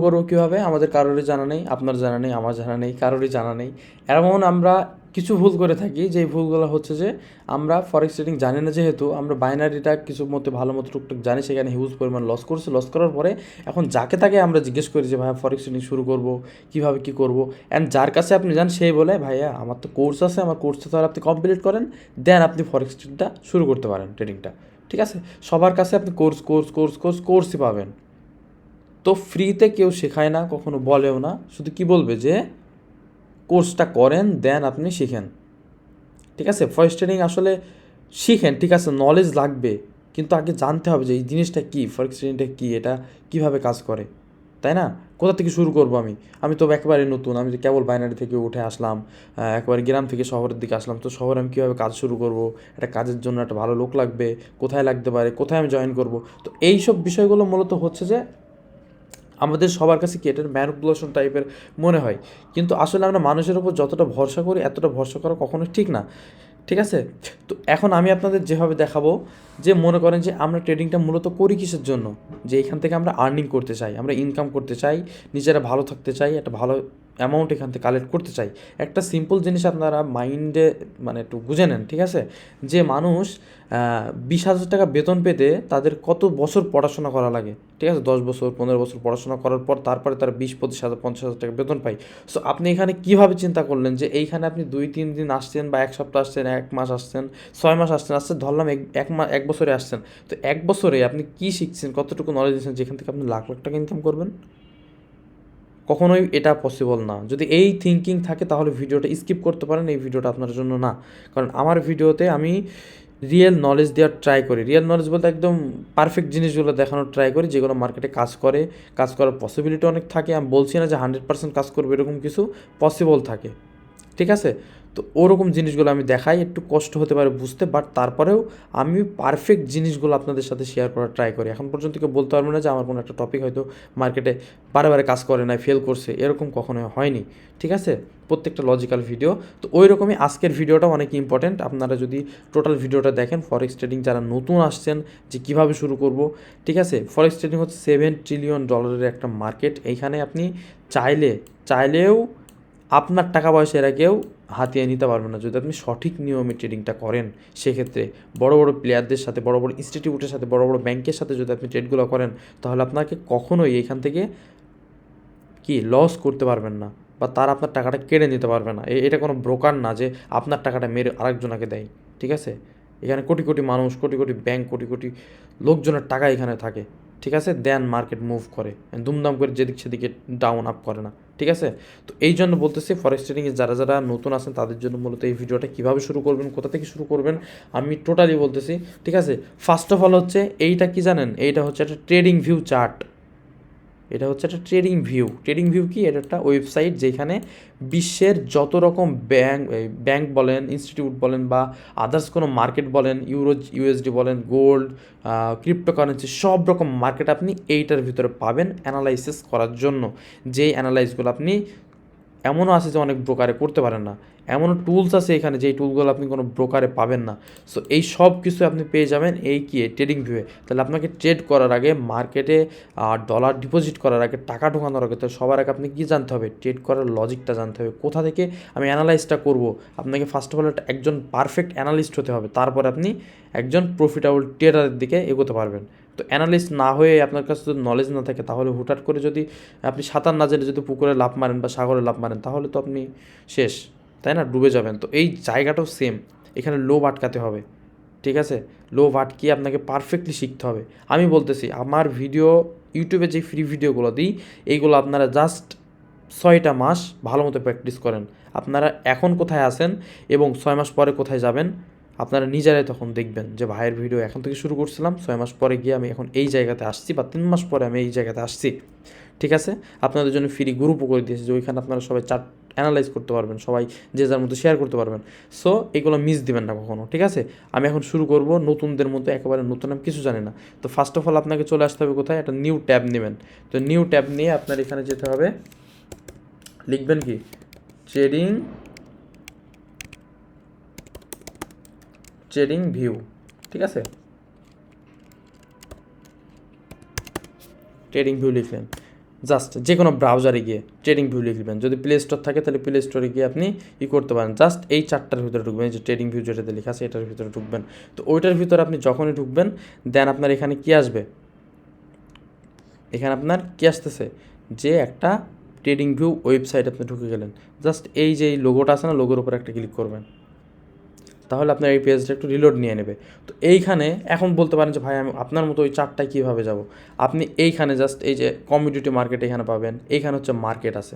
করবো কীভাবে আমাদের কারোরই জানা নেই, আপনার জানা নেই, আমার জানা নেই, কারোরই জানা নেই। এমন আমরা কিছু ভুল করে থাকি, যেই ভুলগুলো হচ্ছে যে আমরা ফরেক্স ট্রেডিং জানি না, যেহেতু আমরা বাইনারিটা কিছু মতো ভালো মতো টুকটুক জানি, সেখানে হিউজ পরিমাণ লস করছি। লস করার পরে এখন যাকে তাকে আমরা জিজ্ঞেস করি যে ভাইয়া ফরেক্স ট্রেডিং শুরু করবো কীভাবে কী করবো, অ্যান্ড যার কাছে আপনি যান সেই বলে ভাইয়া আমার তো কোর্স আছে, আমার কোর্সটা তো আর আপনি কমপ্লিট করেন, দেন আপনি ফরেক্স ট্রেডিংটা শুরু করতে পারেন, ট্রেডিংটা। ঠিক আছে, সবার কাছে আপনি কোর্সই পাবেন। তো ফ্রিতে কেউ শেখায় না, কখনো বলেও না, শুধু কি বলবে যে কোর্সটা করেন দেন আপনি শিখেন। ঠিক আছে, ফরেক্স ট্রেডিং আসলে শিখেন, ঠিক আছে, নলেজ লাগবে, কিন্তু আগে জানতে হবে যে এই জিনিসটা কী, ফরেক্স ট্রেডিংটা কী, এটা কীভাবে কাজ করে, তাই না? কোথা থেকে শুরু করবো আমি তো একেবারে নতুন, আমি তো কেবল বাইনারি থেকে উঠে আসলাম, একেবারে গ্রাম থেকে শহরের দিকে আসলাম। তো শহরে আমি কীভাবে কাজ শুরু করব, একটা কাজের জন্য একটা ভালো লোক লাগবে, কোথায় লাগতে পারে, কোথায় আমি জয়েন করব। তো এইসব বিষয়গুলো মূলত হচ্ছে যে আমাদের সবার কাছে কি এটার ম্যানিপুলেশন টাইপের মনে হয়, কিন্তু আসলে আমরা মানুষের উপর যতটা ভরসা করি এতটা ভরসা করা কখনো ঠিক না। ঠিক আছে, তো এখন আমি আপনাদের যেভাবে দেখাবো, যে মনে করেন যে আমরা ট্রেডিংটা মূলত করি কিসের জন্য, যে এখান থেকে আমরা আর্নিং করতে চাই, আমরা ইনকাম করতে চাই, নিজেরা ভালো থাকতে চাই, একটা ভালো অ্যামাউন্ট এখান থেকে কালেক্ট করতে চাই। একটা সিম্পল জিনিস আপনারা মাইন্ডে মানে একটু বুঝে নেন, ঠিক আছে, যে মানুষ 20,000 টাকা বেতন পেতে তাদের কত বছর পড়াশোনা করা লাগে। ঠিক আছে, 10 বছর 15 বছর পড়াশোনা করার পর তারপরে তারা 20-25 হাজার 50,000 টাকা বেতন পায়। সো আপনি এখানে কীভাবে চিন্তা করলেন যে এইখানে আপনি 2-3 দিন আসছেন, বা 1 সপ্তাহ আসছেন, 1 মাস আসছেন, 6 মাস আসছেন, ধরলাম 1 বছরে আসছেন। তো 1 বছরে আপনি কী শিখছেন, কতটুকু নলেজ দিচ্ছেন, যেখান থেকে আপনি লাখ লাখ টাকা ইনকাম করবেন? কখনোই এটা পসিবল না। যদি এই থিঙ্কিং থাকে তাহলে ভিডিওটা স্কিপ করতে পারেন, এই ভিডিওটা আপনার জন্য না। কারণ আমার ভিডিওতে আমি রিয়েল নলেজ দেওয়ার ট্রাই করি। রিয়েল নলেজ বলতে একদম পারফেক্ট জিনিসগুলো দেখানোর ট্রাই করি, যেগুলো মার্কেটে কাজ করে, কাজ করার পসিবিলিটি অনেক থাকে। আমি বলছি না যে 100% কাজ করবে, এরকম কিছু পসিবল থাকে। ঠিক আছে, তো ওরকম জিনিসগুলো আমি দেখাই, একটু কষ্ট হতে পারে বুঝতে, বাট তারপরেও আমি পারফেক্ট জিনিসগুলো আপনাদের সাথে শেয়ার করার ট্রাই করি। এখন পর্যন্ত কেউ বলতে পারবে না যে আমার কোনো একটা টপিক হয়তো মার্কেটে বারে কাজ করে নাই, ফেল করছে, এরকম কখনোই হয়নি। ঠিক আছে, প্রত্যেকটা লজিক্যাল ভিডিও। তো ওই রকমই আজকের ভিডিওটা অনেক ইম্পর্ট্যান্ট। আপনারা যদি টোটাল ভিডিওটা দেখেন, ফরেক্স ট্রেডিং যারা নতুন আসছেন, যে কীভাবে শুরু করব। ঠিক আছে, ফরেক্স ট্রেডিং হচ্ছে $7 ট্রিলিয়ন একটা মার্কেট। এইখানে আপনি চাইলেও আপনার টাকা পয়সা এরা কেউ হাতিয়ে নিতে পারবে না, যদি আপনি সঠিক নিয়মে ট্রেডিংটা করেন। সেক্ষেত্রে বড় প্লেয়ারদের সাথে, বড় ইনস্টিটিউটের সাথে, বড় ব্যাংকের সাথে যদি আপনি ট্রেডগুলো করেন, তাহলে আপনাকে কখনোই এখান থেকে লস করতে পারবেন না, বা তারা আপনার টাকাটা কেড়ে নিতে পারবে না। এটা কোনো ব্রোকার না যে আপনার টাকাটা মেরে আরেকজনকে দেয়। ঠিক আছে, এখানে কোটি কোটি মানুষ, কোটি কোটি ব্যাংক, কোটি কোটি লোকজনের টাকা এখানে থাকে। ঠিক আছে, দেন মার্কেট মুভ করে দুমদাম করে, যেদিক সেদিকে ডাউন আপ করে না। ঠিক আছে, তো এই জন্য বলতেছি ফরেক্স ট্রেডিংয়ে যারা নতুন আছেন তাদের জন্য মূলত এই ভিডিওটা কীভাবে শুরু করবেন, কোথা থেকে শুরু করবেন, আমি টোটালি বলতেছি। ঠিক আছে, ফার্স্ট অফ অল হচ্ছে এইটা কি জানেন, এইটা হচ্ছে একটা ট্রেডিং ভিউ চার্ট। এটা হচ্ছে একটা ট্রেডিং ভিউ কি, এটা একটা ওয়েবসাইট যেখানে বিশ্বের যত রকম ব্যাংক বলেন, ইনস্টিটিউট বলেন, বা আদার্স কোনো মার্কেট বলেন, ইউএসডি বলেন, গোল্ড, ক্রিপ্টোকারেন্সি, সব রকম মার্কেট আপনি এইটার ভিতরে পাবেন অ্যানালাইসিস করার জন্য। যেই অ্যানালাইসগুলো আপনি, এমনও আছে যে অনেক ব্রোকারে করতে পারেন না, এমনও টুলস আছে এখানে যেই টুলগুলো আপনি কোনো ব্রোকারে পাবেন না। সো এই সব কিছু আপনি পেয়ে যাবেন ট্রেডিং ভিউয়ে। তাহলে আপনাকে ট্রেড করার আগে, মার্কেটে ডলার ডিপোজিট করার আগে, টাকা ঢোকানোর আগে, তো সবার আগে আপনি কী জানতে হবে, ট্রেড করার লজিকটা জানতে হবে, কোথা থেকে আমি অ্যানালাইসটা করব। আপনাকে ফার্স্ট অফ অল একজন পারফেক্ট অ্যানালিস্ট হতে হবে, তারপর আপনি একজন প্রফিটেবল ট্রেডারের দিকে এগোতে পারবেন। তো অ্যানালিস্ট না হয়ে আপনার কাছে যদি নলেজ না থাকে, তাহলে হুটহাট করে যদি আপনি সাঁতার না জেনে যদি পুকুরে লাফ মারেন বা সাগরে লাফ মারেন, তাহলে তো আপনি শেষ, তাই না, ডুবে যাবেন। তো এই জায়গাটাও সেম, এখানে লোভ আটকাতে হবে। ঠিক আছে, লোভ আটকিয়ে আপনাকে পারফেক্টলি শিখতে হবে। আমি বলতেছি, আমার ভিডিও ইউটিউবে যে ফ্রি ভিডিওগুলো দিই, এইগুলো আপনারা জাস্ট 6টা মাস ভালো মতো প্র্যাকটিস করেন। আপনারা এখন কোথায় আছেন এবং 6 মাস পরে কোথায় যাবেন, আপনারা নিজেরাই তখন দেখবেন যে ভাইয়ের ভিডিও এখন থেকে শুরু করছিলাম, 6 মাস পরে গিয়ে আমি এখন এই জায়গাতে আসছি, বা 3 মাস পরে আমি এই জায়গাতে আসছি। ঠিক আছে, আপনাদের জন্য ফ্রি গ্রুপও করে দিয়েছি, যে ওইখানে আপনারা সবাই চার্ট অ্যানালাইজ করতে পারবেন, সবাই যে যার মতো শেয়ার করতে পারবেন। সো এগুলো মিস দিবেন না কখনো। ঠিক আছে, আমি এখন শুরু করব নতুনদের মতো, একেবারে নতুন, আমি কিছু জানি না। তো ফার্স্ট অফ অল আপনাকে চলে আসতে হবে কোথায়, একটা নিউ ট্যাব নেবেন। তো নিউ ট্যাব নিয়ে আপনার এখানে যেতে হবে, লিখবেন কি, ট্রেডিং ভিউ। ঠিক আছে, ট্রেডিং ভিউ লিখলেন, জাস্ট যে কোনো ব্রাউজারে গিয়ে ট্রেডিং ভিউ লিখবেন, যদি প্লে স্টোর থাকে তাহলে প্লে স্টোরে গিয়ে আপনি করতে পারেন, জাস্ট এই 4টার ভিতরে ঢুকবেন, এই যে ট্রেডিং ভিউ যেটাতে লেখা আছে এটার ভিতরে ঢুকবেন। তো ওইটার ভিতরে আপনি যখনই ঢুকবেন দেন আপনার এখানে কি আসবে, এখানে আপনার কি আসতেছে যে একটা ট্রেডিং ভিউ ওয়েবসাইট আপনি ঢুকে গেলেন, জাস্ট এই যে এই লোগোটা আছে না, লোগোর উপর একটা ক্লিক করবেন, তাহলে আপনার এই পেজটা একটু রিলোড নিয়ে নেবে। তো এইখানে এখন বলতে পারেন যে ভাই আমি আপনার মতো ওই 4টায় কীভাবে যাব, আপনি এইখানে জাস্ট এই যে কমিউনিটি মার্কেট এখানে পাবেন, এইখানে হচ্ছে মার্কেট আছে,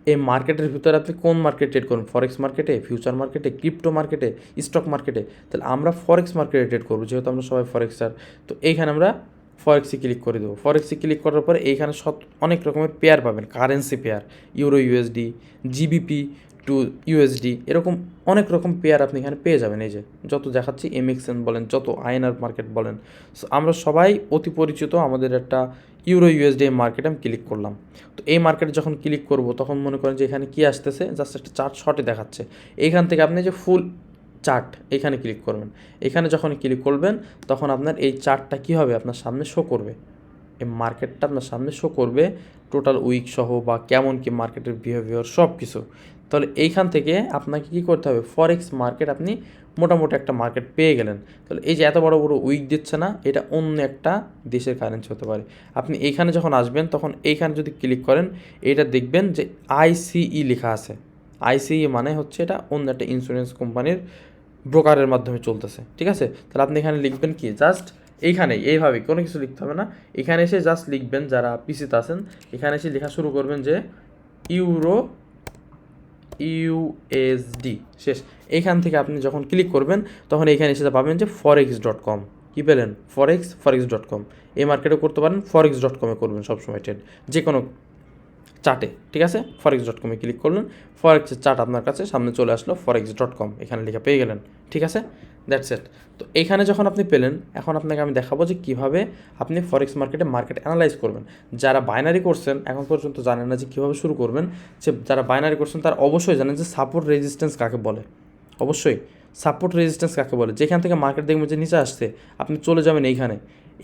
এই মার্কেটের ভিতরে আপনি কোন মার্কেট ট্রেড করুন, ফরেক্স মার্কেটে, ফিউচার মার্কেটে, ক্রিপ্টো মার্কেটে, স্টক মার্কেটে, তাহলে আমরা ফরেক্স মার্কেটে ট্রেড করবো, যেহেতু আমরা সবাই ফরেক্সার। তো এইখানে আমরা ফরেক্সে ক্লিক করে দেবো, ফরেক্সে ক্লিক করার পরে এইখানে অনেক রকমের পেয়ার পাবেন, currency pair, euro USD, GBP to USD, এরকম অনেক রকম পেয়ার আপনি এখানে পেয়ে যাবেন। এই যে যত দেখাচ্ছি এমএক্সএন বলেন, যত আইএনআর মার্কেট বলেন, আমরা সবাই অতি পরিচিত আমাদের একটা ইউরো ইউএসডি মার্কেট আমি ক্লিক করলাম। তো এই মার্কেটে যখন ক্লিক করব তখন মনে করেন যে এখানে কি আসতেছে, জাস্ট একটা চার্ট শর্টে দেখাচ্ছে, এইখান থেকে আপনি যে ফুল চার্ট এখানে ক্লিক করবেন, এখানে যখন ক্লিক করবেন তখন আপনার এই চার্টটা কী হবে, আপনার সামনে শো করবে, এই মার্কেটটা আপনার সামনে শো করবে টোটাল উইক সহ বা কেমন কি মার্কেটের বিহেভিয়ার সব কিছু। তাহলে এইখান থেকে আপনাকে কী করতে হবে, ফরেক্স মার্কেট আপনি মোটামুটি একটা মার্কেট পেয়ে গেলেন। তাহলে এই যে এত বড় বড় উইক দিচ্ছে না, এটা অন্য একটা দেশের কারেন্সি হতে পারে। আপনি এইখানে যখন আসবেন তখন এইখানে যদি ক্লিক করেন এটা দেখবেন যে আইসিই লেখা আছে, আইসিই মানে হচ্ছে এটা অন্য একটা ইন্স্যুরেন্স কোম্পানির ব্রোকারের মাধ্যমে চলতেছে, ঠিক আছে। তাহলে আপনি এখানে লিখবেন কি, জাস্ট এইখানে এইভাবে কোনো কিছু লিখতে হবে না, এখানে এসে জাস্ট লিখবেন, যারা পিসিতে আছেন এখানে এসে লেখা শুরু করবেন যে ইউরো ইউএসডি, শেষ। এইখান থেকে আপনি যখন ক্লিক করবেন তখন এইখানে এসে পাবেন যে forex.com, কী পেলেন, forex.com, এই মার্কেটে করতে পারেন, forex.com-এ করবেন সবসময় ট্রেড, যে কোনো চার্টে, ঠিক আছে। forex.com-এ ক্লিক করলেন, ফরেক্সের চার্ট আপনার কাছে সামনে চলে আসলো, forex.com এখানে লেখা পেয়ে গেলেন, ঠিক আছে, দ্যাটস ইট। তো এইখানে যখন আপনি পেলেন, এখন আপনাকে আমি দেখাবো যে কীভাবে আপনি ফরেক্স মার্কেটে মার্কেট অ্যানালাইজ করবেন। যারা বাইনারি করছেন এখন পর্যন্ত জানেন না যে কীভাবে শুরু করবেন, যে যারা বাইনারি করছেন তারা অবশ্যই জানেন যে সাপোর্ট রেজিস্ট্যান্স কাকে বলে, অবশ্যই সাপোর্ট রেজিস্ট্যান্স কাকে বলে। যেখান থেকে মার্কেট দেখবেন যে নিচে আসছে আপনি চলে যাবেন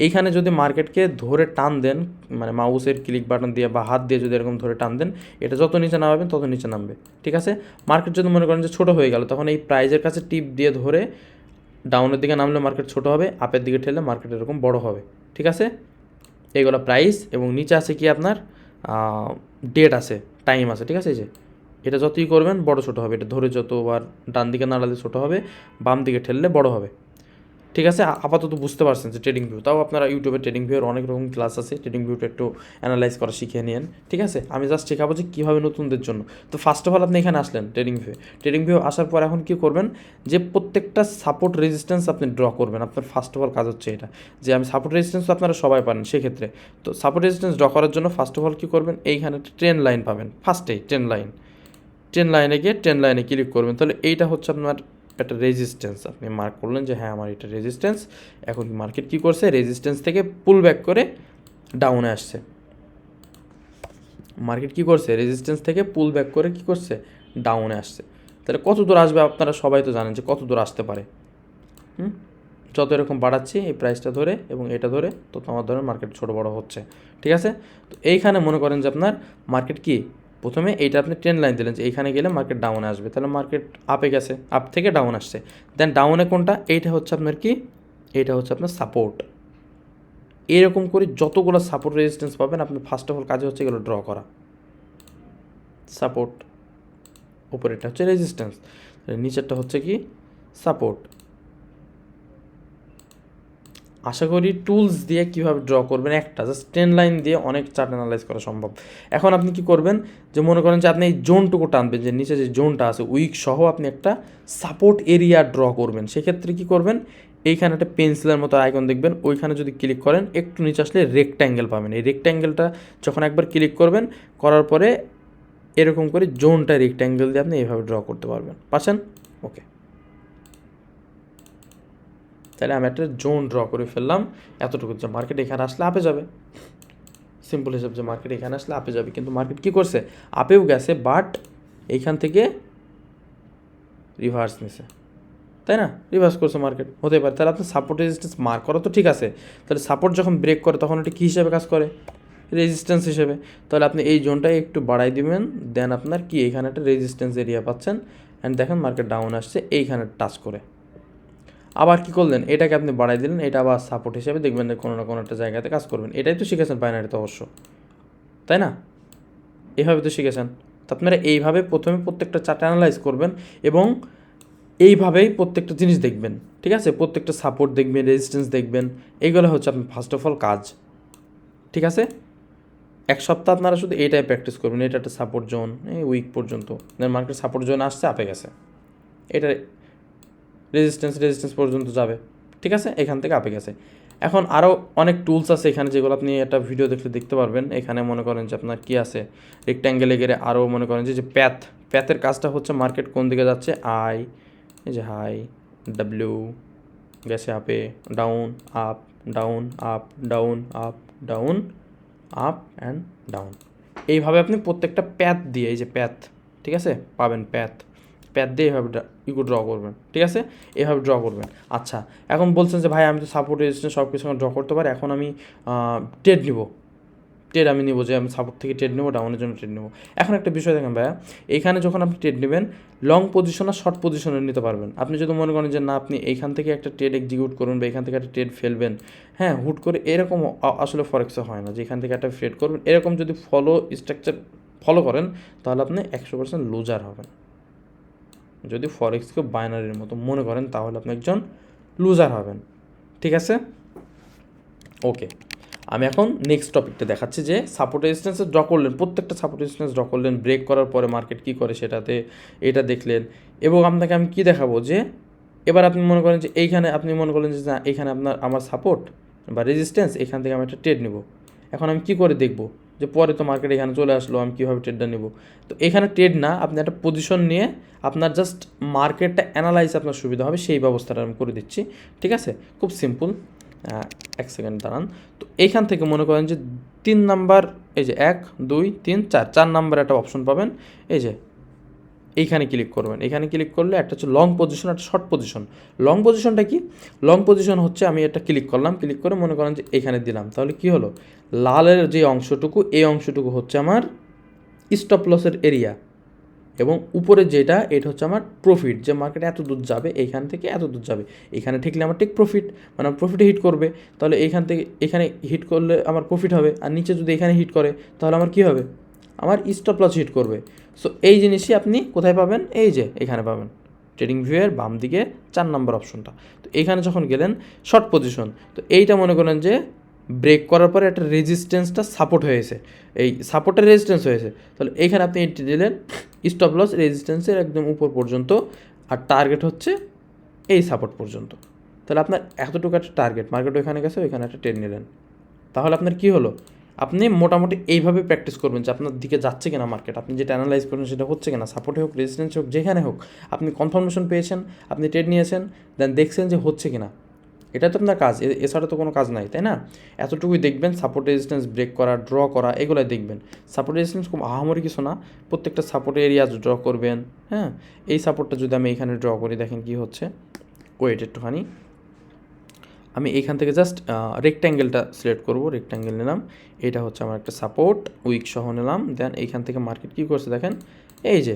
এইখানে যদি মার্কেটকে ধরে টান দেন, মানে মাউসের ক্লিক বাটন দিয়ে বা হাত দিয়ে যদি এরকম ধরে টান দেন, এটা যত নিচে নামাবেন তত নিচে নামবে, ঠিক আছে। মার্কেট যদি মনে করেন যে ছোটো হয়ে গেল, তখন এই প্রাইজের কাছে টিপ দিয়ে ধরে ডাউনের দিকে নামলে মার্কেট ছোটো হবে, আপের দিকে ঠেললে মার্কেট এরকম বড় হবে, ঠিক আছে। এইগুলো প্রাইস, এবং নিচে আছে কি আপনার ডেট আছে, টাইম আছে, ঠিক আছে। এই যে এটা যতই করবেন বড় ছোটো হবে, এটা ধরে যতবার ডান দিকে নাড়ালে ছোটো হবে, বাম দিকে ঠেললে বড় হবে, ঠিক আছে। আপাতত বুঝতে পারছেন যে ট্রেডিং ভিউ, তাও আপনারা ইউটিউবে ট্রেডিং ভিউর অনেক রকম ক্লাস আছে, ট্রেডিং ভিউটা একটু অ্যানালাইজ করা শিখে নিন, ঠিক আছে। আমি জাস্ট শেখাবো যে কীভাবে নতুনদের জন্য। তো ফার্স্ট অফ অল আপনি এখানে আসলেন ট্রেডিং ভিউ আসার পর এখন কী করবেন, যে প্রত্যেকটা সাপোর্ট রেজিস্ট্যান্স আপনি ড্র করবেন। আপনার ফার্স্ট অফ অল কাজ হচ্ছে এটা, যে আমি সাপোর্ট রেজিস্ট্যান্স আপনারা সবাই পারেন সেক্ষেত্রে। তো সাপোর্ট রেজিস্ট্যান্স ড্র করার জন্য ফার্স্ট অফ অল কী করবেন, এইখানে একটা ট্রেন লাইন পাবেন, ফার্স্টেই ট্রেন লাইনে গিয়ে ট্রেন লাইনে ক্লিক করবেন। তাহলে এইটা হচ্ছে আপনার একটা রেজিস্ট্যান্স, আপনি মার্ক করলেন যে হ্যাঁ আমার এটা রেজিস্ট্যান্স। এখন মার্কেট কী করছে, রেজিস্ট্যান্স থেকে পুল ব্যাক করে ডাউনে আসছে, মার্কেট কী করছে, রেজিস্ট্যান্স থেকে পুল ব্যাক করে কী করছে, ডাউনে আসছে। তাহলে কত দূর আসবে আপনারা সবাই তো জানেন যে কত দূর আসতে পারে, যত এরকম বাড়াচ্ছি এই প্রাইসটা ধরে এবং এটা ধরে, তত আমার ধরেন মার্কেট ছোটো বড়ো হচ্ছে, ঠিক আছে। তো এইখানে মনে করেন যে আপনার মার্কেট কি, প্রথমে এইটা আপনি ট্রেন লাইন দিলেন যে এইখানে গেলে মার্কেট ডাউনে আসবে, তাহলে মার্কেট আপে গেছে, আপ থেকে ডাউন আসছে, দেন ডাউনে কোনটা, এইটা হচ্ছে আপনার কি, এইটা হচ্ছে আপনার সাপোর্ট। এরকম করে যতগুলো সাপোর্ট রেজিস্ট্যান্স পাবেন আপনি ফার্স্ট অফ অল কাজে হচ্ছে এগুলো ড্র করা, সাপোর্ট, উপরেরটা হচ্ছে রেজিস্ট্যান্স, নিচেরটা হচ্ছে কি সাপোর্ট। আশা করি টুলস দিয়ে কীভাবে ড্র করবেন, একটা জাস্ট ট্রেন লাইন দিয়ে অনেক চার্ট অ্যানালাইজ করা সম্ভব। এখন আপনি কি করবেন, যে মনে করেন যে আপনি এই জোনটুকু টানবেন, যে নিচে যে জোনটা আছে উইক সহ আপনি একটা সাপোর্ট এরিয়া ড্র করবেন। সেক্ষেত্রে কি করবেন, এইখানে একটা পেন্সিলের মতো আইকন দেখবেন, ওইখানে যদি ক্লিক করেন একটু নিচে আসলে রেক্ট্যাঙ্গেল পাবেন। এই রেক্ট্যাঙ্গেলটা যখন একবার ক্লিক করবেন, করার পরে এরকম করে জোনটা রেক্ট্যাঙ্গেল দিয়ে আপনি এইভাবে ড্র করতে পারবেন, পাচ্ছেন, ওকে। তাহলে আমি একটা জোন ড্র করে ফেললাম এতটুকু, যে মার্কেট এখানে আসলে আপে যাবে, সিম্পল হিসাব, যে মার্কেট এখানে আসলে আপে যাবে। কিন্তু মার্কেট কী করছে, আপেও গেছে, বাট এইখান থেকে রিভার্স নিছে, তাই না, রিভার্স করছে মার্কেট, হতে পারে। তাহলে আপনি সাপোর্ট রেজিস্ট্যান্স মার্ক করা তো ঠিক আছে, তাহলে সাপোর্ট যখন ব্রেক করে তখন এটা কী হিসাবে কাজ করে, রেজিস্ট্যান্স হিসেবে। তাহলে আপনি এই জোনটাই একটু বাড়াই দিবেন, দেন আপনার কি এখানে একটা রেজিস্ট্যান্স এরিয়া পাচ্ছেন, অ্যান্ড দেখেন মার্কেট ডাউন আসছে এইখানে টাচ করে। আবার কি করলেন, এটাকে আপনি বাড়াই দিলেন, এটা আবার সাপোর্ট হিসেবে দেখবেন যে কোনো না কোনো একটা জায়গাতে কাজ করবেন। এটাই তো শিখেছেন বাইনারিতে অবশ্য, তাই না? এইভাবে তো শিখেছেন। তো আপনারা এইভাবে প্রথমে প্রত্যেকটা চার্ট অ্যানালাইজ করবেন এবং এইভাবেই প্রত্যেকটা জিনিস দেখবেন, ঠিক আছে? প্রত্যেকটা সাপোর্ট দেখবেন, রেজিস্ট্যান্স দেখবেন, এইগুলো হচ্ছে আপনার ফার্স্ট অফ অল কাজ, ঠিক আছে? এক সপ্তাহ আপনারা শুধু এইটাই প্র্যাকটিস করবেন, এটা একটা সাপোর্ট জোন, এই উইক পর্যন্ত দেন মার্কেট সাপোর্ট জোন আসছে, আপে গেছে, এটা রেজিস্ট্যান্স পর্যন্ত যাবে, ঠিক আছে? এখান থেকে আপে গেছে। এখন আরও অনেক টুলস আছে এখানে, যেগুলো আপনি একটা ভিডিও দেখলে দেখতে পারবেন। এখানে মনে করেন যে আপনার কী আছে, রেক্ট্যাঙ্গেলে গেলে আরও মনে করেন যে প্যাথের কাজটা হচ্ছে মার্কেট কোন দিকে যাচ্ছে, এই যে হাই, ডাব্লিউ, গেছে আপে, down, up, down, up, down, up, down, up and down. এইভাবে আপনি প্রত্যেকটা প্যাথ দিয়ে, এই যে প্যাথ, ঠিক আছে, পাবেন প্যাথ দিয়ে এইভাবে ড্র করবেন, ঠিক আছে? এইভাবে ড্র করবেন। আচ্ছা, এখন বলছেন যে ভাই আমি তো সাপোর্ট রেজিস্ট্যান্স সব কিছু ড্র করতে পারি, এখন আমি ট্রেড নিব, আমি নিব যে আমি সাপোর্ট থেকে ট্রেড নেবো, ডাউনের জন্য ট্রেড নেবো। এখন একটা বিষয় দেখেন ভাইয়া, এইখানে যখন আপনি ট্রেড নেবেন, লং পজিশন আর শর্ট পজিশনে নিতে পারবেন। আপনি যদি মনে করেন যে না আপনি এইখান থেকে একটা ট্রেড এক্সিকিউট করবেন বা এখান থেকে একটা ট্রেড ফেলবেন, হ্যাঁ, হুট করে এরকম আসলে ফরেক্সে হয় না যে এখান থেকে একটা ট্রেড করবেন, এরকম যদি স্ট্রাকচার ফলো করেন তাহলে আপনি 100% লুজার হবেন। যদি ফরেক্সকে বাইনারির মতো মনে করেন তাহলে আপনি একজন লুজার হবেন, ঠিক আছে? ওকে, আমি এখন নেক্সট টপিকটা দেখাচ্ছি যে সাপোর্ট রেজিস্ট্যান্সে ড্র করলেন, প্রত্যেকটা সাপোর্ট রেজিস্ট্যান্স ড্র করলেন, ব্রেক করার পরে মার্কেট কী করে সেটাতে এটা দেখলেন, এবং আপনাকে আমি কী দেখাবো যে এবার আপনি মনে করেন যে এইখানে আপনি মনে করলেন যে না এইখানে আমার সাপোর্ট বা রেজিস্ট্যান্স, এখান থেকে আমি একটা ট্রেড নেব। এখন আমি কী করে দেখব যে পরে তো মার্কেট এখানে চলে আসলো, আমি কীভাবে ট্রেডটা নেব? তো এখানে ট্রেড না, আপনি একটা পজিশন নিয়ে আপনার জাস্ট মার্কেটটা অ্যানালাইজ আপনার সুবিধা হবে, সেই ব্যবস্থাটা আমি করে দিচ্ছি, ঠিক আছে? খুব সিম্পল, এক সেকেন্ড দাঁড়ান। তো এইখান থেকে মনে করেন যে 3 নাম্বার, এই যে 1 2 3 4 নাম্বার একটা অপশন পাবেন, এই যে এইখানে ক্লিক করবেন। এখানে ক্লিক করলে একটা হচ্ছে লং পজিশন, একটা শর্ট পজিশন। লং পজিশনটা কি? লং পজিশন হচ্ছে আমি এটা ক্লিক করলাম, ক্লিক করে মনে করেন যে এখানে দিলাম, তাহলে কি হলো, লালের যে অংশটুকু, এই অংশটুকু হচ্ছে আমার স্টপ লসের এরিয়া, এবং উপরে যেটা এটা হচ্ছে আমার প্রফিট, যে মার্কেট এত দূর যাবে, এইখান থেকে এত দূর যাবে, এখানে ঠিকলে আমার ঠিক প্রফিট, মানে প্রফিটে হিট করবে, তাহলে এইখান থেকে এখানে হিট করলে আমার প্রফিট হবে, আর নিচে যদি এখানে হিট করে তাহলে আমার কী হবে, আমার স্টপ লস হিট করবে। সো এই জিনিসই আপনি কোথায় পাবেন, এই যে এখানে পাবেন, ট্রেডিং ভিউয়ের বাম দিকে 4 নম্বর অপশনটা। তো এইখানে যখন গেলেন শর্ট পজিশন, তো এইটা মনে করেন যে ব্রেক করার পরে একটা রেজিস্ট্যান্সটা সাপোর্ট হয়েছে, এই সাপোর্টের রেজিস্ট্যান্স হয়েছে, তাহলে এইখানে আপনি এন্ট্রি দিলেন স্টপ লস রেজিস্ট্যান্সের একদম উপর পর্যন্ত, আর টার্গেট হচ্ছে এই সাপোর্ট পর্যন্ত। তাহলে আপনার এতটুকু একটা টার্গেট, মার্কেট ওইখানে গেছে, ওইখানে একটা ট্রেড নিলেন, তাহলে আপনার কী হলো, আপনি মোটামুটি এইভাবে প্র্যাকটিস করবেন যে আপনার দিকে যাচ্ছে কিনা মার্কেট, আপনি যেটা অ্যানালাইজ করবেন সেটা হচ্ছে কিনা, সাপোর্টে হোক, রেজিস্ট্যান্স হোক, যেখানে হোক, আপনি কনফার্মেশন পেয়েছেন, আপনি ট্রেড নিয়েছেন, দেন দেখছেন যে হচ্ছে কিনা, এটা তো আপনার কাজ, এছাড়া তো কোনো কাজ নাই, তাই না? এতটুকুই দেখবেন, সাপোর্ট রেজিস্ট্যান্স ব্রেক করা, ড্র করা, এগুলোই দেখবেন। সাপোর্ট রেজিস্ট্যান্স খুব আহামরি কিছু না, প্রত্যেকটা সাপোর্ট এরিয়া ড্র করবেন, হ্যাঁ? এই সাপোর্টটা যদি আমি এখানে ড্র করি, দেখেন কি হচ্ছে, ওয়েট একটুখানি, আমি এইখান থেকে জাস্ট রেক্ট্যাঙ্গেলটা সিলেক্ট করব, রেক্ট্যাঙ্গেল নিলাম, এটা হচ্ছে আমার একটা সাপোর্ট, উইক সহ নিলাম, দেন এইখান থেকে মার্কেট কী করছে দেখেন, এই যে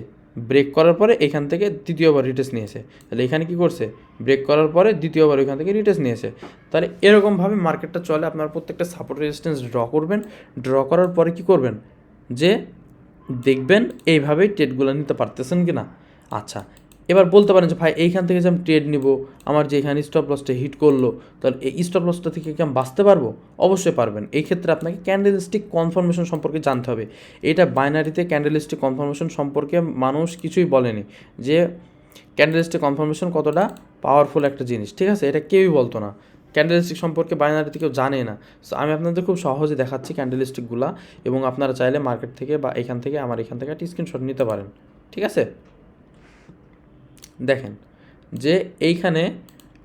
ব্রেক করার পরে এখান থেকে দ্বিতীয়বার রিটেস্ট নিয়েছে, তাহলে এখানে কী করছে, ব্রেক করার পরে দ্বিতীয়বার ওইখান থেকে রিটেস্ট নিয়েছে। তাহলে এরকমভাবে মার্কেটটা চলে, আপনার প্রত্যেকটা সাপোর্ট রেজিস্ট্যান্স ড্র করবেন, ড্র করার পরে কী করবেন, যে দেখবেন এইভাবেই ট্রেডগুলো নিতে পারতেছেন কি না। আচ্ছা, এবার বলতে পারেন যে ভাই এইখান থেকে যে আমি ট্রেড নিব, আমার যে এখানে স্টপ লসটা হিট করলো, তাহলে এই স্টপ লসটা থেকে কি আমি বাঁচতে পারবো? অবশ্যই পারবেন। এই ক্ষেত্রে আপনাকে ক্যান্ডেলস্টিক কনফার্মেশন সম্পর্কে জানতে হবে। এটা বাইনারিতে ক্যান্ডেলস্টিক কনফার্মেশন সম্পর্কে মানুষ কিছুই বলেনি, যে ক্যান্ডেলস্টিক কনফার্মেশন কতটা পাওয়ারফুল একটা জিনিস, ঠিক আছে? এটা কেউই বলতো না, ক্যান্ডেলস্টিক সম্পর্কে বাইনারিতে কেউ জানে না। সো আমি আপনাদের খুব সহজে দেখাচ্ছি ক্যান্ডেলস্টিকগুলা, এবং আপনারা চাইলে মার্কেট থেকে বা এখান থেকে আমার এখান থেকে একটা স্ক্রিনশট নিতে পারেন, ঠিক আছে? দেখেন যে এইখানে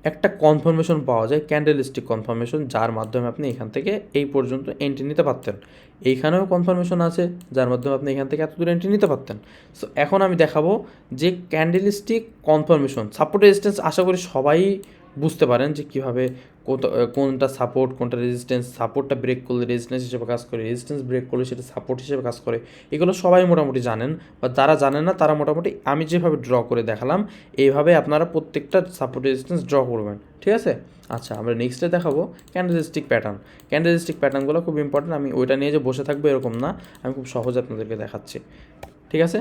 একটা কনফার্মেশন পাওয়া যায়, ক্যান্ডেলস্টিক কনফার্মেশন, যার মাধ্যমে আপনি এখান থেকে এই পর্যন্ত এন্ট্রি নিতে পারতেন। এইখানেও কনফার্মেশন আছে, যার মাধ্যমে আপনি এখান থেকে এত দূর এন্ট্রি নিতে পারতেন। সো এখন আমি দেখাবো যে ক্যান্ডেলস্টিক কনফার্মেশন, সাপোর্ট রেজিস্ট্যান্স আশা করি সবাই বুঝতে পারেন যে কীভাবে কোনটা সাপোর্ট, কোনটা রেজিস্ট্যান্স, সাপোর্টটা ব্রেক করলে রেজিস্ট্যান্স হিসেবে কাজ করে, রেজিস্ট্যান্স ব্রেক করলে সেটা সাপোর্ট হিসেবে কাজ করে। এগুলো সবাই মোটামুটি জানেন, বা যারা জানেন না তারা মোটামুটি আমি যেভাবে ড্র করে দেখালাম এইভাবে আপনারা প্রত্যেকটা সাপোর্ট রেজিস্ট্যান্স ড্র করবেন, ঠিক আছে। আচ্ছা, আমরা নেক্সটে দেখাবো ক্যান্ডেলস্টিক প্যাটার্ন। ক্যান্ডেলস্টিক প্যাটার্নগুলো খুব ইম্পর্টেন্ট, আমি ওইটা নিয়ে যে বসে থাকবো এরকম না, আমি খুব সহজে আপনাদেরকে দেখাচ্ছি, ঠিক আছে।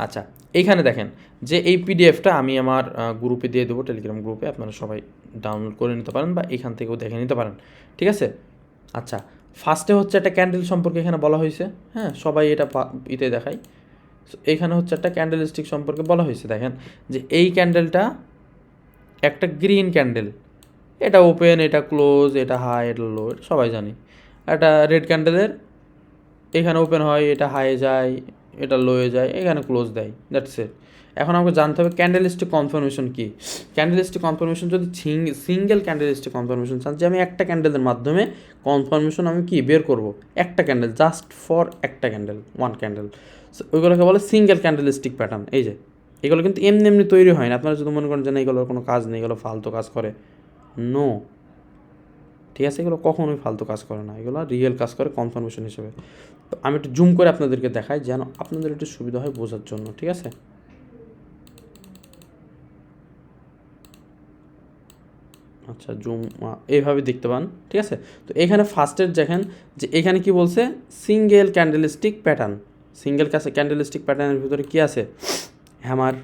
আচ্ছা, এইখানে দেখেন যে এই পিডিএফটা আমি আমার গ্রুপে দিয়ে দেবো, টেলিগ্রাম গ্রুপে, আপনারা সবাই ডাউনলোড করে নিতে পারেন বা এখান থেকেও দেখে নিতে পারেন, ঠিক আছে। আচ্ছা, ফার্স্টে হচ্ছে একটা ক্যান্ডেল সম্পর্কে এখানে বলা হয়েছে, হ্যাঁ, সবাই এটা ইতে দেখাই। এখানে হচ্ছে একটা ক্যান্ডেল স্টিক সম্পর্কে বলা হয়েছে। দেখেন যে এই ক্যান্ডেলটা একটা গ্রিন ক্যান্ডেল, এটা ওপেন, এটা ক্লোজ, এটা হাই, এটা লো, এটা সবাই জানি। একটা রেড ক্যান্ডেলের এখানে ওপেন হয়, এটা হাইয়ে যায়, এটা লোয়ে যায়, এখানে ক্লোজ দেয়, দ্যাটস ইট। এখন আমাকে জানতে হবে ক্যান্ডেলস্টিক কনফার্মেশন কী। ক্যান্ডেলস্টিক কনফার্মেশন যদি সিঙ্গেল ক্যান্ডেলস্টিক কনফার্মেশন চান, যে আমি একটা ক্যান্ডেলের মাধ্যমে কনফার্মেশন আমি কি বের করব, একটা ক্যান্ডেল, জাস্ট ফর একটা ক্যান্ডেল, ওয়ান ক্যান্ডেল, ওইগুলোকে বলে সিঙ্গেল ক্যান্ডেলস্টিক প্যাটার্ন। এই যে এগুলো কিন্তু এমনি এমনি তৈরি হয় না, আপনারা যদি মনে করেন যে না এগুলোর কোনো কাজ নেই, এগুলো ফালতু কাজ করে, নো, ঠিক আছে, এগুলো কখনোই ফালতু কাজ করে না, এগুলো রিয়েল কাজ করে কনফার্মেশন হিসেবে। তো আমি একটু জুম করে আপনাদেরকে দেখাই যেন আপনাদের একটু সুবিধা হয় বোঝার জন্য, ঠিক আছে। আচ্ছা, জুম এইভাবে দেখতে পান, ঠিক আছে। তো এখানে ফার্স্টের দেখেন যে এখানে কি বলছে, single candlestick pattern. Single candlestick প্যাটার্নের ভিতরে কি আছে, হ্যামার।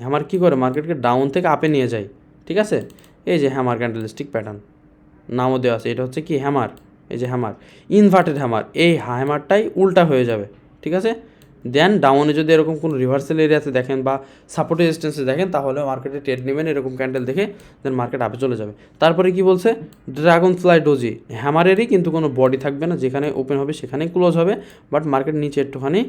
হ্যামার কী করে মার্কেটকে ডাউন থেকে আপে নিয়ে যায়, ঠিক আছে। এই যে হ্যামার ক্যান্ডেলস্টিক প্যাটার্ন, নামও দেওয়া আছে, এটা হচ্ছে কি হ্যামার, এই যে হ্যামার, ইনভার্টেড হ্যামার, এই হ্যামারটাই উল্টা হয়ে যাবে, ঠিক আছে। দেন ডাউনে যদি এরকম কোনো রিভার্সাল এরিয়াতে দেখেন বা সাপোর্ট রেজিস্ট্যান্সে দেখেন, তাহলে মার্কেটে ট্রেড নেবেন এরকম ক্যান্ডেল দেখে, দেন মার্কেট আপে চলে যাবে। তারপরে কি বলছে, ড্রাগন ফ্লাই ডোজি, হ্যামারেরই কিন্তু কোনো বডি থাকবে না, যেখানে ওপেন হবে সেখানেই ক্লোজ হবে, বাট মার্কেট নিচে একটুখানি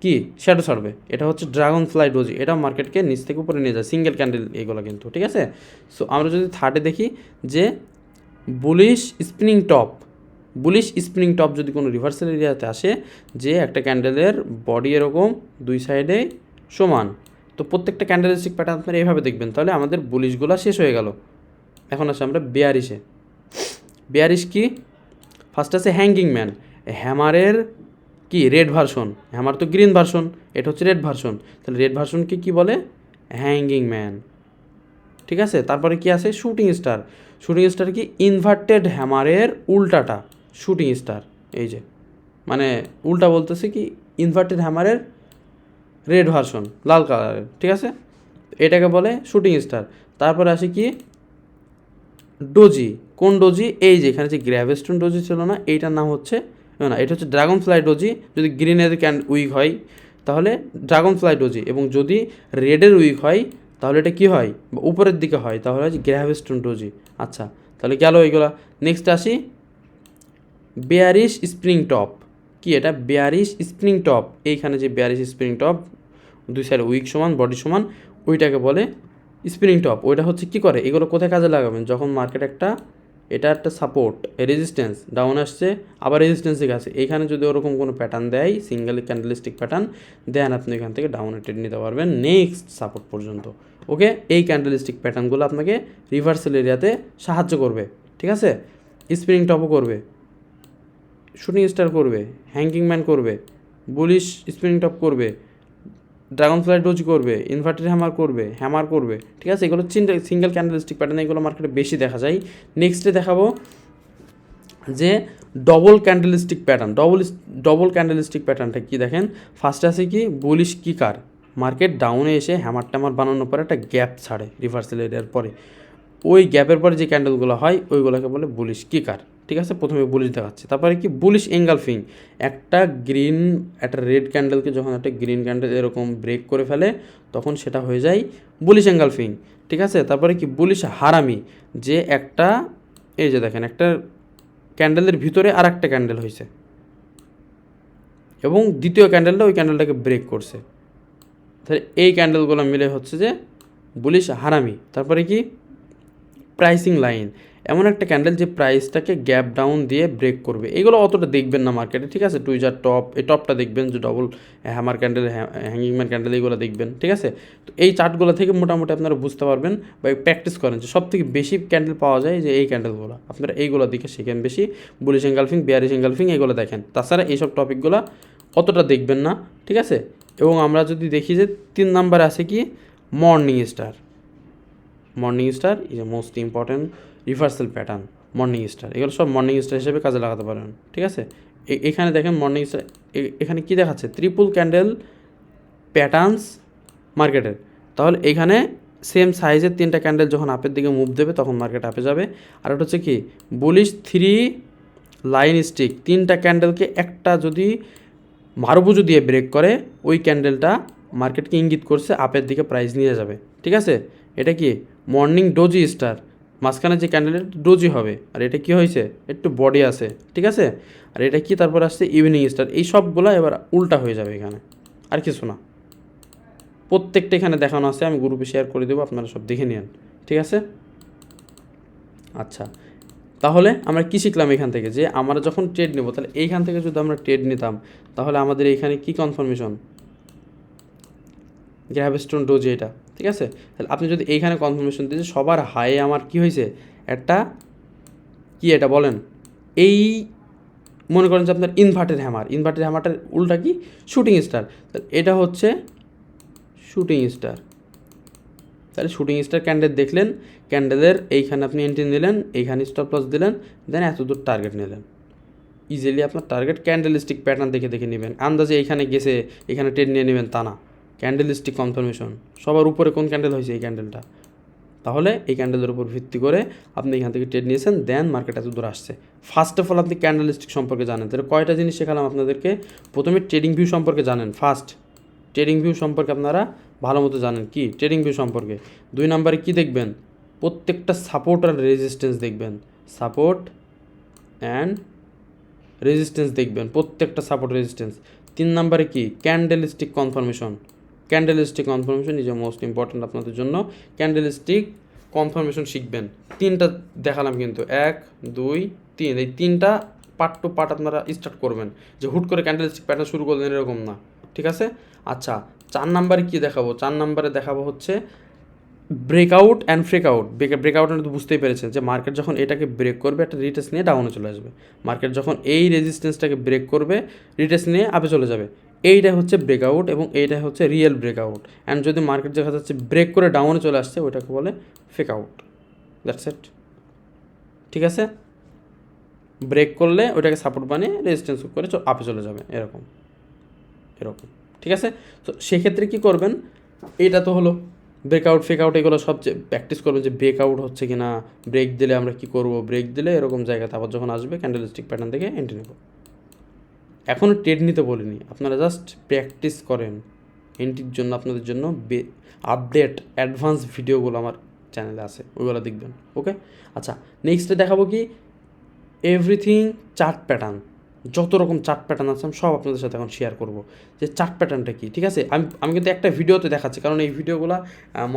কি শ্যাডো ছাড়বে, এটা হচ্ছে ড্রাগন ফ্লাই ডোজি, এটা মার্কেটকে নিচ থেকে উপরে নিয়ে যায়, সিঙ্গেল ক্যান্ডেল এগুলো কিন্তু, ঠিক আছে। সো আমরা যদি থার্ডে দেখি যে bullish spinning top, bullish spinning top যদি কোনো রিভার্সাল এরিয়াতে আসে, যে একটা ক্যান্ডেলের বডি এরকম দুই সাইডে সমান, তো প্রত্যেকটা ক্যান্ডেলস্টিক প্যাটার্ন আপনারা এইভাবে দেখবেন, তাহলে আমাদের বুলিশগুলো শেষ হয়ে গেল। এখন আসে আমরা বেয়ারিশে। বেয়ারিশ কি, ফার্স্ট আছে হ্যাঙ্গিং ম্যান, হ্যামারের কি রেড ভার্সন, হ্যামার তো গ্রিন ভার্সন, এটা হচ্ছে রেড ভার্সন, তাহলে রেড ভার্সনকে কি বলে, হ্যাঙ্গিং ম্যান, ঠিক আছে। তারপরে কি আছে, শুটিং স্টার। শুটিং স্টার কি, ইনভার্টেড হ্যামারের উল্টাটা, শুটিং স্টার, এই যে মানে উল্টা বলতেছে কি, ইনভার্টেড হ্যামারের রেড ভার্সন, লাল কালারের, ঠিক আছে, এটাকে বলে শুটিং স্টার। তারপরে আসে কি, ডোজি। কোন ডোজি, এই যে এখানে যে গ্র্যাভেস্টোন ডোজি ছিল না, এইটার নাম হচ্ছে, না এটা হচ্ছে ড্রাগন ফ্লাই ডোজি। যদি গ্রিনের উইক হয় তাহলে ড্রাগন ফ্লাই ডোজি, এবং যদি রেডের উইক হয় তাহলে এটা কী হয়, বা উপরের দিকে হয় তাহলে হচ্ছে গ্র্যাভেস্টোন ডোজি। আচ্ছা, তাহলে গেল এইগুলা। নেক্সট আসি বেয়ারিশ স্প্রিং টপ। কি এটা, বেয়ারিশ স্প্রিং টপ, এইখানে যে বেয়ারিশ স্প্রিং টপ, দুই সাইড উইক সমান বডি সমান, ওইটাকে বলে স্প্রিং টপ। ওইটা হচ্ছে কি করে, এগুলো কোথায় কাজে লাগাবেন, যখন মার্কেট এটা একটা সাপোর্ট, রেজিস্ট্যান্স, ডাউন আসছে আবার রেজিস্ট্যান্সে গেছে, এইখানে যদি ওরকম কোনো প্যাটার্ন দেয়, সিঙ্গেল ক্যান্ডেলস্টিক প্যাটার্ন, দেন আপনি এখান থেকে ডাউনে ট্রেড নিতে পারবেন নেক্সট সাপোর্ট পর্যন্ত। ওকে, এই ক্যান্ডেলস্টিক প্যাটার্নগুলো আপনাকে রিভার্সাল এরিয়াতে সাহায্য করবে, ঠিক আছে। স্প্রিং টপও করবে, শুটিং স্টার করবে, হ্যাঙ্গিং ম্যান করবে, বুলিশ স্প্রিং টপ করবে, ড্রাগন ফ্লাই ডোজ করবে, ইনভার্টেড হ্যামার করবে, ঠিক আছে। এগুলো সিঙ্গেল ক্যান্ডেলস্টিক প্যাটার্ন, এগুলো মার্কেটে বেশি দেখা যায়। নেক্সটে দেখাবো যে double candlestick pattern. Double candlestick প্যাটার্নটা কি, দেখেন ফার্স্টে আছে কি, বুলিশ কিকার, মার্কেট ডাউনে এসে হ্যামার ট্যামার বানানোর পরে একটা গ্যাপ ছাড়ে রিভার্সাল এরিয়ার পরে, ওই গ্যাপের পরে যে ক্যান্ডেলগুলো হয় ওইগুলোকে বলে বুলিশ কিকার, ঠিক আছে। প্রথমে বুলিশ দেখাচ্ছে, তারপরে কি বুলিশ এঙ্গালফিং, একটা রেড ক্যান্ডেলকে যখন একটা গ্রিন ক্যান্ডেল এরকম ব্রেক করে ফেলে তখন সেটা হয়ে যায় বুলিশ এঙ্গালফিং, ঠিক আছে। তারপরে কি বুলিশ হারামি, যে একটা এই যে দেখেন একটা ক্যান্ডেলের ভিতরে আর একটা ক্যান্ডেল হয়েছে এবং দ্বিতীয় ক্যান্ডেলটা ওই ক্যান্ডেলটাকে ব্রেক করছে, তাহলে এই ক্যান্ডেলগুলো মিলে হচ্ছে যে বুলিশ হারামি। তারপরে কি প্রাইসিং লাইন, এমন একটা ক্যান্ডেল যে প্রাইসটাকে গ্যাপ ডাউন দিয়ে ব্রেক করবে। এগুলো অতটা দেখবেন না মার্কেটে, ঠিক আছে। টুইজার টপ, এই টপটা দেখবেন যে double hammer candle, hanging man candle, এইগুলো দেখবেন, ঠিক আছে। তো এই চার্টগুলো থেকে মোটামুটি আপনারা বুঝতে পারবেন বা প্র্যাকটিস করেন যে সব থেকে বেশি ক্যান্ডেল পাওয়া যায় যে এই ক্যান্ডেলগুলো, আপনারা এইগুলো দিকে শিখেন বেশি। বুলিশ এঙ্গালফিং, বিয়ারিশ এঙ্গালফিং এগুলো দেখেন, তাছাড়া এইসব টপিকগুলো অতটা দেখবেন না, ঠিক আছে। এবং আমরা যদি দেখি যে 3 নাম্বারে আছে কি, morning star. Morning star is a most important reversal pattern. Morning star, এগুলো সব মর্নিং স্টার হিসেবে কাজে লাগাতে পারেন, ঠিক আছে। এখানে দেখেন মর্নিং স্টার, এখানে কী দেখাচ্ছে, ট্রিপল ক্যান্ডেল প্যাটার্নস মার্কেটের। তাহলে এখানে সেম সাইজের 3টা ক্যান্ডেল যখন আপের দিকে মুভ দেবে তখন মার্কেট আপে যাবে। আর ওটা হচ্ছে কি, বুলিশ 3 লাইন স্টিক, 3টা ক্যান্ডেলকে একটা যদি মারুবুজু দিয়ে ব্রেক করে, ওই ক্যান্ডেলটা মার্কেটকে ইঙ্গিত করছে আপের দিকে প্রাইস নিয়ে যাবে, ঠিক আছে। এটা কি মর্নিং ডোজি স্টার, মাঝখানে যে ক্যান্ডেলটা ডোজি হবে, আর এটা কি হয়েছে, একটু বডি আছে, ঠিক আছে। আর এটা কি, তারপর আসছে ইভিনিং স্টার। এই সবগুলো এবার উল্টা হয়ে যাবে এখানে, আর কিছু না। প্রত্যেকটা এখানে দেখানো আছে, আমি গ্রুপে শেয়ার করে দেবো, আপনারা সব দেখে নিন, ঠিক আছে। আচ্ছা, তাহলে আমরা কী শিখলাম এখান থেকে, যে আমরা যখন ট্রেড নেব, তাহলে এইখান থেকে যদি আমরা ট্রেড নিতাম, তাহলে আমাদের এইখানে কি কনফার্মেশন, গ্র্যাভস্টোন ডোজি, এটা, ঠিক আছে। তাহলে আপনি যদি এইখানে কনফার্মেশন দিয়েছে সবার হাই আমার কি হয়েছে, একটা কি এটা বলেন, এই মনে করেন যে আপনার ইনভার্টেড হ্যামারটার উল্টা কি, শুটিং স্টার। তাহলে এটা হচ্ছে শুটিং স্টার। তাহলে শুটিং স্টার ক্যান্ডেল দেখলেন, ক্যান্ডেলের এইখানে আপনি এন্ট্রি নিলেন, এইখানে স্টপ লস দিলেন, দেন এত দূর টার্গেট নিলেন। ইজিলি আপনার টার্গেট ক্যান্ডেলস্টিক প্যাটার্ন দেখে দেখে নেবেন। আন্দাজে এইখানে গেছে এখানে ট্রেড নিয়ে নেবেন তা না, ক্যান্ডেলস্টিক কনফার্মেশন, সবার উপরে কোন ক্যান্ডেল হয়েছে এই ক্যান্ডেলটা, তাহলে এই ক্যান্ডেলের উপর ভিত্তি করে আপনি এখান থেকে ট্রেড নিয়েছেন, দেন মার্কেট এত দূর আসছে। ফার্স্ট অফ অল আপনি ক্যান্ডেলস্টিক সম্পর্কে জানেন, তাহলে কয়টা জিনিস শেখালাম আপনাদেরকে। প্রথমে ট্রেডিং ভিউ সম্পর্কে জানেন, ফার্স্ট ট্রেডিং ভিউ সম্পর্কে আপনারা ভালো মতো জানেন কি ট্রেডিং ভিউ সম্পর্কে। 2 নম্বরে কী দেখবেন, প্রত্যেকটা সাপোর্ট আর রেজিস্ট্যান্স দেখবেন, সাপোর্ট অ্যান্ড রেজিস্ট্যান্স দেখবেন, প্রত্যেকটা সাপোর্ট রেজিস্ট্যান্স। 3 নম্বরে কি, candlestick confirmation. Candlestick confirmation is a most important আপনাদের জন্য। ক্যান্ডেলস্টিক কনফার্মেশন শিখবেন। 3টা দেখালাম কিন্তু, 1 2 3, এই 3টা পার্ট টু পার্ট আপনারা স্টার্ট করবেন, যে হুট করে ক্যান্ডেলস্টিক প্যাটার্ন শুরু করলেন এরকম না, ঠিক আছে। আচ্ছা, 4 নম্বরে কী দেখাবো, 4 নম্বরে দেখাবো হচ্ছে ব্রেকআউট অ্যান্ড ফ্রেকআউট। ব্রেকআউট তো বুঝতেই পেরেছেন যে মার্কেট যখন এটাকে ব্রেক করবে একটা রিটেস্ট নিয়ে ডাউনে চলে আসবে, মার্কেট যখন এই রেজিস্ট্যান্সটাকে ব্রেক করবে রিটেস্ট নিয়ে আপে চলে যাবে, এইটা হচ্ছে ব্রেকআউট এবং এইটা হচ্ছে রিয়েল ব্রেকআউট। অ্যান্ড যদি মার্কেট দেখা যাচ্ছে ব্রেক করে ডাউনে চলে আসছে, ওইটাকে বলে ফেক আউট। দ্যাটস ইট, ঠিক আছে। ব্রেক করলে ওইটাকে সাপোর্ট বানিয়ে রেজিস্ট্যান্স করে আপে চলে যাবে, এরকম এরকম, ঠিক আছে। তো সেক্ষেত্রে কী করবেন, এইটা তো হলো ব্রেকআউট ফেকআউট, এগুলো সবচেয়ে প্র্যাকটিস করবেন যে ব্রেকআউট হচ্ছে কি না, ব্রেক দিলে আমরা কী করব, ব্রেক দিলে এরকম জায়গাতে আবার যখন আসবে ক্যান্ডেলস্টিক প্যাটার্ন থেকে এন্ট্রি নেব। এখনও ট্রেড নিতে বলিনি, আপনারা জাস্ট প্র্যাকটিস করেন। এন্ট্রির জন্য আপনাদের জন্য আপডেট অ্যাডভান্স ভিডিওগুলো আমার চ্যানেলে আছে, ওইগুলো দেখবেন, ওকে। আচ্ছা, নেক্সটে দেখাবো কি, এভরিথিং চার্ট প্যাটার্ন। যত রকম চার্ট প্যাটার্ন আছে আমি সব আপনাদের সাথে এখন শেয়ার করব, যে চার্ট প্যাটার্নটা কী, ঠিক আছে। আমি কিন্তু একটা ভিডিওতে দেখাচ্ছি, কারণ এই ভিডিওগুলো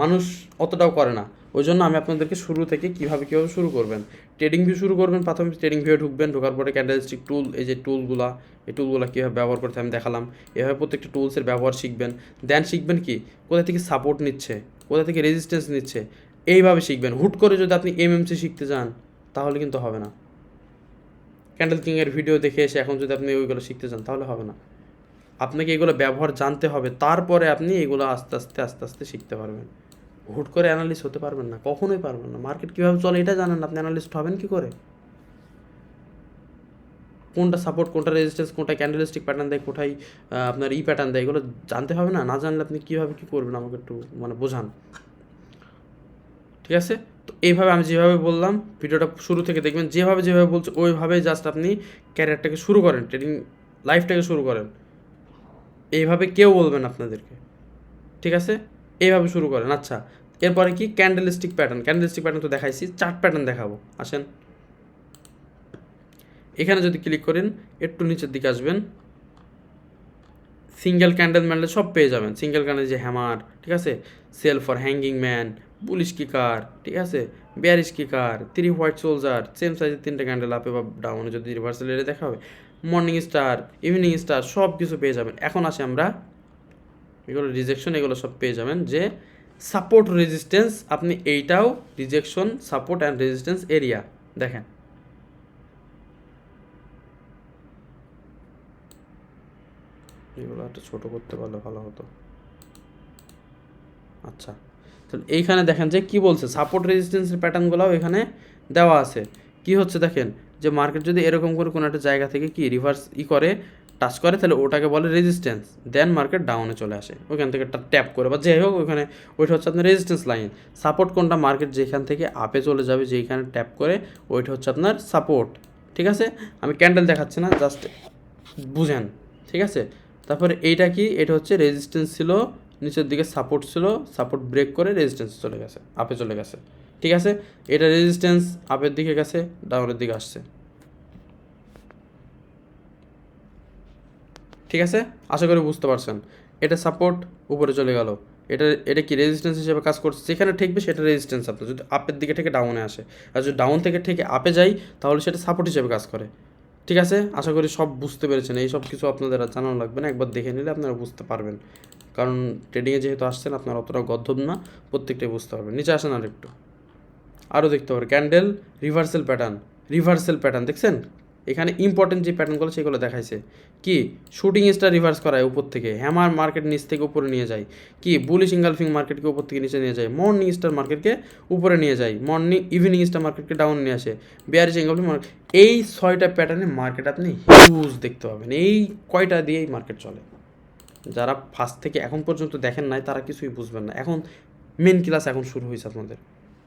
মানুষ অতটাও করে না, ওই জন্য আমি আপনাদেরকে শুরু থেকে কীভাবে শুরু করবেন, ট্রেডিং ভিউ শুরু করবেন। প্রথমে ট্রেডিং ভিউ ঢুকবেন, ঢোকার পরে ক্যান্ডেলস্টিক টুল, এই যে টুলগুলো, এই টুলগুলো কীভাবে ব্যবহার করতে আমি দেখালাম, এভাবে প্রত্যেকটা টুলসের ব্যবহার শিখবেন। দেন শিখবেন কি, কোথা থেকে সাপোর্ট নিচ্ছে, কোথা থেকে রেজিস্ট্যান্স নিচ্ছে, এইভাবে শিখবেন। হুট করে যদি আপনি এমএমসি শিখতে যান তাহলে কিন্তু হবে না। ক্যান্ডেল কিংয়ের ভিডিও দেখে এসে এখন যদি আপনি ওইগুলো শিখতে চান তাহলে হবে না, আপনাকে এগুলো ব্যবহার জানতে হবে, তারপরে আপনি এগুলো আস্তে আস্তে আস্তে আস্তে শিখতে পারবেন। হুট করে অ্যানালিস্ট হতে পারবেন না, কখনোই পারবেন না। মার্কেট কীভাবে চলে এটা জানেন, আপনি অ্যানালিস্ট হবেন কী করে, কোনটা সাপোর্ট, কোনটা রেজিস্ট্যান্স, কোনটা ক্যান্ডেলস্টিক প্যাটার্ন দেয়, কোথায় আপনার প্যাটার্ন দেয়, এগুলো জানতে হবে না। না জানলে আপনি কীভাবে কী করবেন আমাকে একটু বোঝান, ঠিক আছে। তো এইভাবে আমি যেভাবে বললাম ভিডিওটা শুরু থেকে দেখবেন, যেভাবে যেভাবে বলছে ওইভাবেই জাস্ট আপনি ক্যারিয়ারটাকে শুরু করেন, ট্রেডিং লাইফটাকে শুরু করেন। এইভাবে কেউ বলবেন আপনাদেরকে, ঠিক আছে, এইভাবে শুরু করেন। আচ্ছা, এরপরে কি, ক্যান্ডেলস্টিক প্যাটার্ন তো দেখাইছি, চার্ট প্যাটার্ন দেখাবো। আসেন, এখানে যদি ক্লিক করেন একটু নিচের দিকে আসবেন, সিঙ্গেল ক্যান্ডেল ম্যান্ডেল সব পেয়ে যাবেন। সিঙ্গেল ক্যান্ডেল যে হ্যামার, ঠিক আছে, sell for hanging man, bullish kicker, ঠিক আছে, bearish kicker, 3 white soldier, same সাইজের 3টে ক্যান্ডেল আপে বা ডাউনে যদি রিভার্সাল এরিয়া দেখা হবে, মর্নিং স্টার, ইভিনিং স্টার সব কিছু পেয়ে যাবেন। এখন আসে আমরা এগুলো রিজেকশন, এগুলো সব পেয়ে যাবেন যে সাপোর্ট রেজিস্ট্যান্স, আপনি এইটাও rejection, support and resistance area দেখেন। এগুলো একটু ছোটো করতে পারলে ভালো হতো। আচ্ছা, তাহলে এইখানে দেখেন যে কি বলছে, সাপোর্ট রেজিস্ট্যান্সের প্যাটার্নগুলোও এখানে দেওয়া আছে। কি হচ্ছে দেখেন যে মার্কেট যদি এরকম করে কোনো একটা জায়গা থেকে কি রিভার্স করে টাচ করে, তাহলে ওটাকে বলে রেজিস্ট্যান্স, দেন মার্কেট ডাউনে চলে আসে ওইখান থেকে ট্যাপ করে বা যাই হোক, ওইখানে ওইটা হচ্ছে আপনার রেজিস্ট্যান্স লাইন। সাপোর্ট কোনটা, মার্কেট যেখান থেকে আপে চলে যাবে যেখানে ট্যাপ করে, ওইটা হচ্ছে আপনার সাপোর্ট। ঠিক আছে, আমি ক্যান্ডেল দেখাচ্ছি না, জাস্ট বুঝেন। ঠিক আছে, তারপরে এইটা কি, এটা হচ্ছে রেজিস্ট্যান্স ছিল, নিচের দিকে সাপোর্ট ছিল, সাপোর্ট ব্রেক করে রেজিস্ট্যান্স চলে গেছে, আপে চলে গেছে। ঠিক আছে, এটা রেজিস্ট্যান্স আপের দিকে গেছে, ডাউনের দিকে আসছে। ঠিক আছে, আশা করি বুঝতে পারছেন। এটা সাপোর্ট, উপরে চলে গেল, এটা কি রেজিস্ট্যান্স হিসেবে কাজ করছে, যেখানে ঠেকবে সেটা রেজিস্ট্যান্স আপনার, যদি আপের দিকে থেকে ডাউনে আসে, আর যদি ডাউন থেকে ঠেকে আপে যাই তাহলে সেটা সাপোর্ট হিসেবে কাজ করে। ঠিক আছে, আশা করি সব বুঝতে পেরেছেন। এই সব কিছু আপনাদের আর জানানো লাগবে না, একবার দেখে নিলে আপনারা বুঝতে পারবেন, কারণ ট্রেডিংয়ে যেহেতু আসছেন আপনারা অতটা গদ্ধব না, প্রত্যেকটাই বুঝতে পারবেন। নিচে আসেন আর একটু, আরও দেখতে পাবেন candle reversal pattern, reversal pattern দেখছেন। এখানে ইম্পর্টেন্ট যে প্যাটার্নগুলো সেগুলো দেখাইছে, কি শুটিং স্টার রিভার্স করায় উপর থেকে, হ্যামার মার্কেট নিচ থেকে উপরে নিয়ে যায়, কি বুলিশ ইঙ্গালফিং মার্কেটকে উপর থেকে নিচে নিয়ে যায়, মর্নিং স্টার মার্কেটকে উপরে নিয়ে যায়, ইভিনিং স্টার মার্কেটকে ডাউন নিয়ে আসে, বিয়ারিশ ইঙ্গালফিং মার্কেট। এই 6টা প্যাটার্নে মার্কেট আপনি হিউজ দেখতে পাবেন। এই কয়টা দিয়েই মার্কেট চলে। যারা ফার্স্ট থেকে এখন পর্যন্ত দেখেন নাই তারা কিছুই বুঝবেন না, এখন মেন ক্লাস এখন শুরু হয়েছে আপনাদের।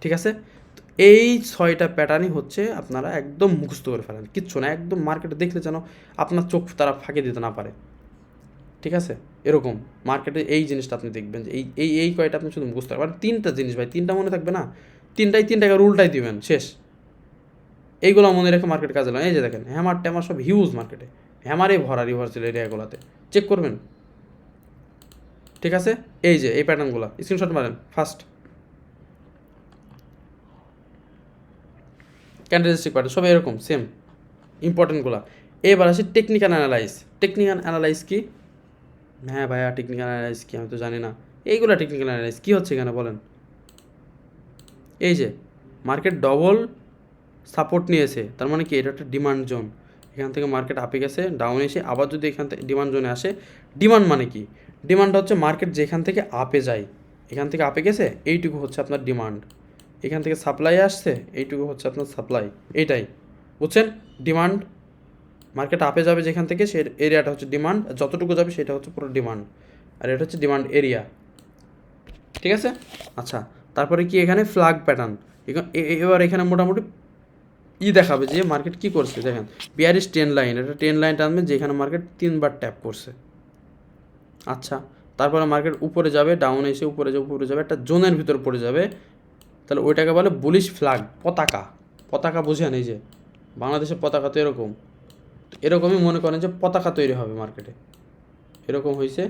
ঠিক আছে, তো এই 6টা প্যাটার্নই হচ্ছে আপনারা একদম মুখস্থ করে ফেলেন, কিচ্ছু না, একদম মার্কেটে দেখলে যেন আপনার চোখ তারা ফাঁকে দিতে না পারে। ঠিক আছে, এরকম মার্কেটে এই জিনিসটা আপনি দেখবেন যে এই এই এই কয়টা আপনি শুধু মুখস্থ পারেন। 3টা জিনিস ভাই, 3টা মনে থাকবে না, 3টাকে উল্টাই দিবেন, শেষ। এইগুলো মনে রেখে মার্কেট কাজে লাগে। এই যে দেখেন হ্যামার ট্যামার সব হিউজ মার্কেটে, হ্যামারে ভরা রিভার্সাল এরিয়াগুলোতে, চেক করবেন। ঠিক আছে, এই যে এই প্যাটার্নগুলো স্ক্রিনশট মারেন ফার্স্ট, ক্যান্ডেলস্টিক প্যাটার্ন সব এরকম সেম ইম্পর্টেন্টগুলো। এবার আসি টেকনিক্যাল অ্যানালাইজ। টেকনিক্যাল অ্যানালাইজ কি? হ্যাঁ ভাইয়া, টেকনিক্যাল অ্যানালাইজ কি আমি তো জানি না। এইগুলো টেকনিক্যাল অ্যানালাইজ কী হচ্ছে এখানে বলেন। এই যে মার্কেট ডবল সাপোর্ট নিয়েছে, তার মানে কি এটা একটা ডিমান্ড জোন, এখান থেকে মার্কেট আপে গেছে, ডাউন এসে আবার যদি এখান থেকে ডিমান্ড জোনে আসে, ডিমান্ড মানে কি, ডিমান্ড হচ্ছে মার্কেট যেখান থেকে আপে যায়, এখান থেকে আপে গেছে এইটুকু হচ্ছে আপনার ডিমান্ড, এখান থেকে সাপ্লাই আসছে এইটুকু হচ্ছে আপনার সাপ্লাই, এইটাই বুঝছেন ডিমান্ড। মার্কেট আপে যাবে যেখান থেকে সে এরিয়াটা হচ্ছে ডিমান্ড, যতটুকু যাবে সেটা হচ্ছে পুরো ডিমান্ড, আর এটা হচ্ছে ডিমান্ড এরিয়া। ঠিক আছে, আচ্ছা তারপরে কি এখানে ফ্ল্যাগ প্যাটার্ন, এবার এখানে মোটামুটি দেখাবে যে মার্কেট কি করছে। দেখেন বিয়ারিশ ট্রেন লাইন, এটা ট্রেন লাইন টানবে যেখানে মার্কেট 3বার ট্যাপ করছে। আচ্ছা, তারপরে মার্কেট উপরে যাবে, ডাউন এসে উপরে যাবে একটা জোনের ভিতর পড়ে যাবে, তাহলে ওইটাকে বলে বুলিশ ফ্ল্যাগ, পতাকা। পতাকা বুঝেন, এই যে বাংলাদেশের পতাকা তো এরকম, এরকমই মনে করেন যে পতাকা তৈরি হবে মার্কেটে, এরকম হয়েছে।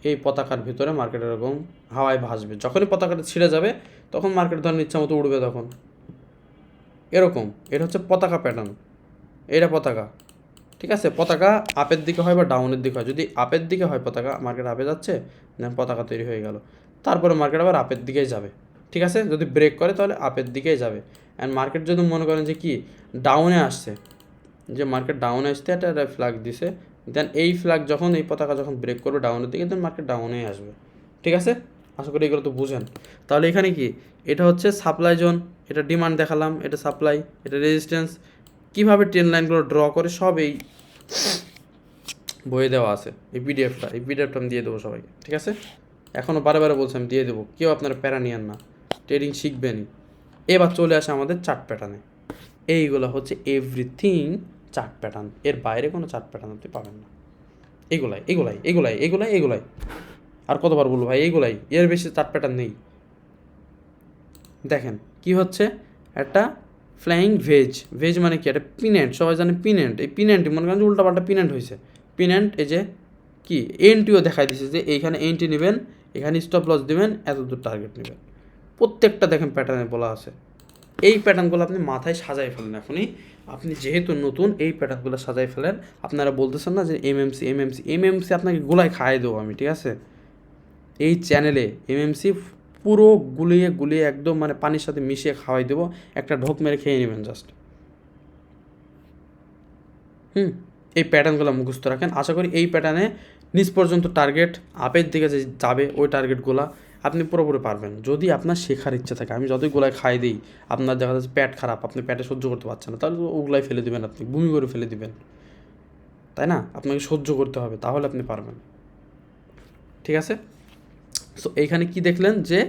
এই পতাকার ভিতরে মার্কেট এরকম হাওয়ায় ভাসবে, যখনই পতাকাটা ছিঁড়ে যাবে তখন মার্কেট ধরেন ইচ্ছা মতো উড়বে, তখন এরকম। এটা হচ্ছে পতাকা প্যাটার্ন, এটা পতাকা। ঠিক আছে, পতাকা আপের দিকে হয় বা ডাউনের দিকে হয়, যদি আপের দিকে হয় পতাকা, মার্কেট আপে যাচ্ছে, দেন পতাকা তৈরি হয়ে গেল, তারপরে মার্কেট আবার আপের দিকেই যাবে। ঠিক আছে, যদি ব্রেক করে তাহলে আপের দিকেই যাবে। অ্যান্ড মার্কেট যদি মনে করেন যে কি ডাউনে আসছে, যে মার্কেট ডাউনে আসতে একটা ফ্ল্যাগ দিছে, দেন এই ফ্ল্যাগ যখন এই পতাকা যখন ব্রেক করবে ডাউনের দিকে, দেন মার্কেট ডাউনেই আসবে। ঠিক আছে, আশা করি এগুলো তো বুঝেন। তাহলে এখানে কি, এটা হচ্ছে সাপ্লাই জোন, এটা ডিমান্ড দেখালাম, এটা সাপ্লাই, এটা রেজিস্ট্যান্স, কীভাবে ট্রেন লাইনগুলো ড্র করে সব এই বইয়ে দেওয়া আছে। এই পিডিএফটা আমি দিয়ে দেবো সবাইকে। ঠিক আছে, এখনও বারে বলছি আমি দিয়ে দেবো, কেউ আপনারা প্যারা নিয়েন না, ট্রেডিং শিখবেনই। এবার চলে আসে আমাদের চার্ট প্যাটার্নে। এইগুলো হচ্ছে এভরিথিং চার্ট প্যাটার্ন, এর বাইরে কোনো চার্ট প্যাটার্ন আপনি পাবেন না। এগুলাই আর কতবার বলবো ভাই, এইগুলাই, এর বেশি চার্ট প্যাটার্ন নেই। দেখেন কি হচ্ছে, একটা ফ্লাইং ভেজ মানে কি, একটা পিনেন্ট, সবাই জানে পিনেন্ট। এই পিনেন্ট মনে করেন যে উল্টাপাল্টা পিনেন্ট হয়েছে, পিনেন্ট এই যে কি এনটিও দেখাই দিচ্ছে যে এইখানে এনটি নেবেন, এখানে স্টপ লস দেবেন, এত দূর টার্গেট নেবেন। প্রত্যেকটা দেখেন প্যাটার্নে বলা আছে। এই প্যাটার্নগুলো আপনি মাথায় সাজাই ফেলেন এখনই। আপনি যেহেতু নতুন, এই প্যাটার্নগুলো সাজাই ফেলেন। আপনারা বলতেছেন না যে এমএমসি এমএমসি এমএমসি, আপনাকে গোলায় খাইয়ে দেবো আমি, ঠিক আছে? এই চ্যানেলে এমএমসি পুরো গুলিয়ে গুলিয়ে একদম মানে পানির সাথে মিশিয়ে খাওয়াই দেবো, একটা ঢোক মেরে খেয়ে নেবেন জাস্ট। এই প্যাটার্নগুলো মুখস্থ রাখেন। আশা করি এই প্যাটার্নে নিচ পর্যন্ত টার্গেট আপের দিকে যে যাবে ওই টার্গেটগুলো আপনি পুরোপুরি পারবেন, যদি আপনার শেখার ইচ্ছা থাকে। আমি যতই গোলায় খাই দিই, আপনার দেখা যাচ্ছে পেট খারাপ, আপনি পেটে সহ্য করতে পারছেন না, তাহলে ওগুলাই ফেলে দেবেন, আপনি বমি করে ফেলে দিবেন, তাই না? আপনাকে সহ্য করতে হবে, তাহলে আপনি পারবেন, ঠিক আছে? সো এইখানে কি দেখলেন যে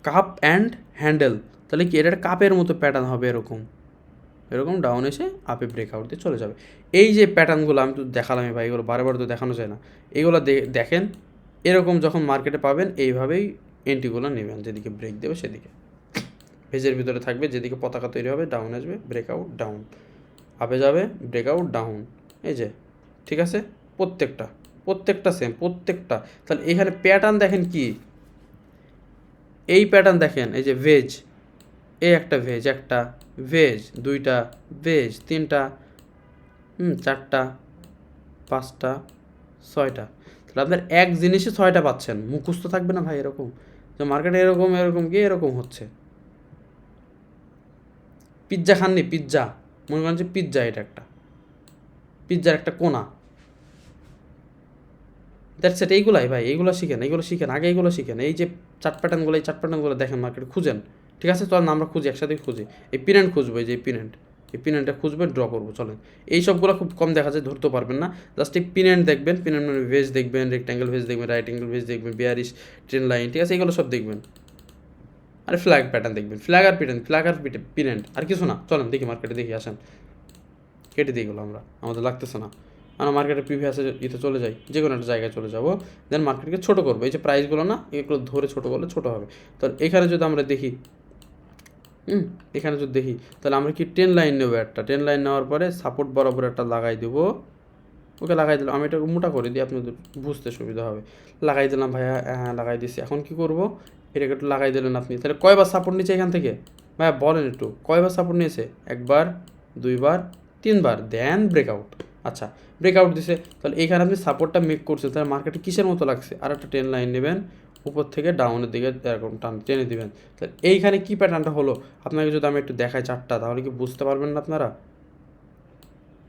কাপ অ্যান্ড হ্যান্ডেল, তাহলে কি এটা একটা কাপের মতো প্যাটার্ন হবে, এরকম এরকম ডাউন এসে আপে ব্রেকআউট দিয়ে চলে যাবে। এই যে প্যাটার্নগুলো আমি তো দেখালাম ভাই, এগুলো বারে তো দেখানো যায় না। এগুলো দেখেন, এরকম যখন মার্কেটে পাবেন এইভাবেই এন্ট্রিগুলো নেবেন, যেদিকে ব্রেক দেবে সেদিকে ভেজের ভিতরে থাকবে, যেদিকে পতাকা তৈরি হবে ডাউন আসবে, ব্রেকআউট ডাউন, আপে যাবে, ব্রেকআউট ডাউন, এই যে, ঠিক আছে? প্রত্যেকটা সেম, প্রত্যেকটা। তাহলে এখানে প্যাটার্ন দেখেন কি, এই প্যাটার্ন দেখেন, এই যে ভেজ, এই একটা ভেজ, একটা ভেজ, দুইটা ভেজ, তিনটা, চারটা, পাঁচটা, ছয়টা। তাহলে আপনার এক জিনিসে 6টা পাচ্ছেন, মুখস্থ থাকবে না ভাই এরকম, যে মার্কেটে এরকম এরকম কি এরকম হচ্ছে। পিৎজা খাননি? পিৎজা, মনে করেন যে পিৎজা, এটা একটা পিৎজার একটা কোনা, দ্যাটস ইট। এইগুলাই ভাই, এইগুলো শিখেন আগে, এইগুলো শিখেন। এই যে চার্ট প্যাটার্নগুলো দেখেন, মার্কেটে খুঁজেন, ঠিক আছে? চলেন আমরা খুঁজি, একসাথে খুঁজি। এই পিনেন্ট খুঁজবো, এই যে পিনেন্টটা খুঁজবেন, ড্র করবো, চলেন। এই সবগুলো খুব কম দেখা যায়, ধরতে পারবেন না। জাস্ট এই পিনেন্ট দেখবেন, পিনেন্ট মানে ভেজ দেখবেন, রেক্ট্যাঙ্গেল ভেজ দেখবেন, রাইট অ্যাঙ্গেল ভেজ দেখবেন, বিয়ারিশ ট্রেন লাইন, ঠিক আছে? এগুলো সব দেখবেন। আরে ফ্ল্যাগ প্যাটার্ন দেখবেন, ফ্ল্যাগ আর পিনেন্ট, আর কিছু না। চলেন দেখি, মার্কেটে দেখি, আসেন কেটে দিই এগুলো, আমাদের লাগতেছে না। আমরা মার্কেটের প্রিভিয়াসে ইতে চলে যাই, যে কোনো একটা জায়গায় চলে যাবো, দেন মার্কেটকে ছোটো করবো। এই যে প্রাইসগুলো না, এগুলো ধরে ছোটো করলে ছোটো হবে। তো এখানে যদি আমরা দেখি, এখানে যদি দেখি, তাহলে আমরা কি টেন লাইন নেবো, একটা টেন লাইন নেওয়ার পরে সাপোর্ট বরাবর একটা লাগাই দেবো। ওকে লাগাই দিলাম, আমি এটাকে মোটা করে দিই, আপনাদের বুঝতে সুবিধা হবে। লাগাই দিলাম ভাইয়া, হ্যাঁ লাগাই দিচ্ছি। এখন কি করব, এটাকে একটু লাগাই দিলেন আপনি। তাহলে কয়বার সাপোর্ট নিচ্ছে এখান থেকে ভাইয়া, বলেন একটু, কয়বার সাপোর্ট নিয়েছে? একবার, দুইবার, তিনবার, দেন ব্রেকআউট। আচ্ছা, ব্রেকআউট দিছে, তাহলে এইখানে আপনি সাপোর্টটা মেক করছেন, তাহলে মার্কেটে কিসের মতো লাগছে? আর একটা টেন লাইন নেবেন, উপর থেকে ডাউনের দিকে এরকম টেনে দিবেন। তাহলে এইখানে কী প্যাটার্নটা হলো, আপনাকে যদি আমি একটু দেখাই চারটা, তাহলে কি বুঝতে পারবেন না আপনারা?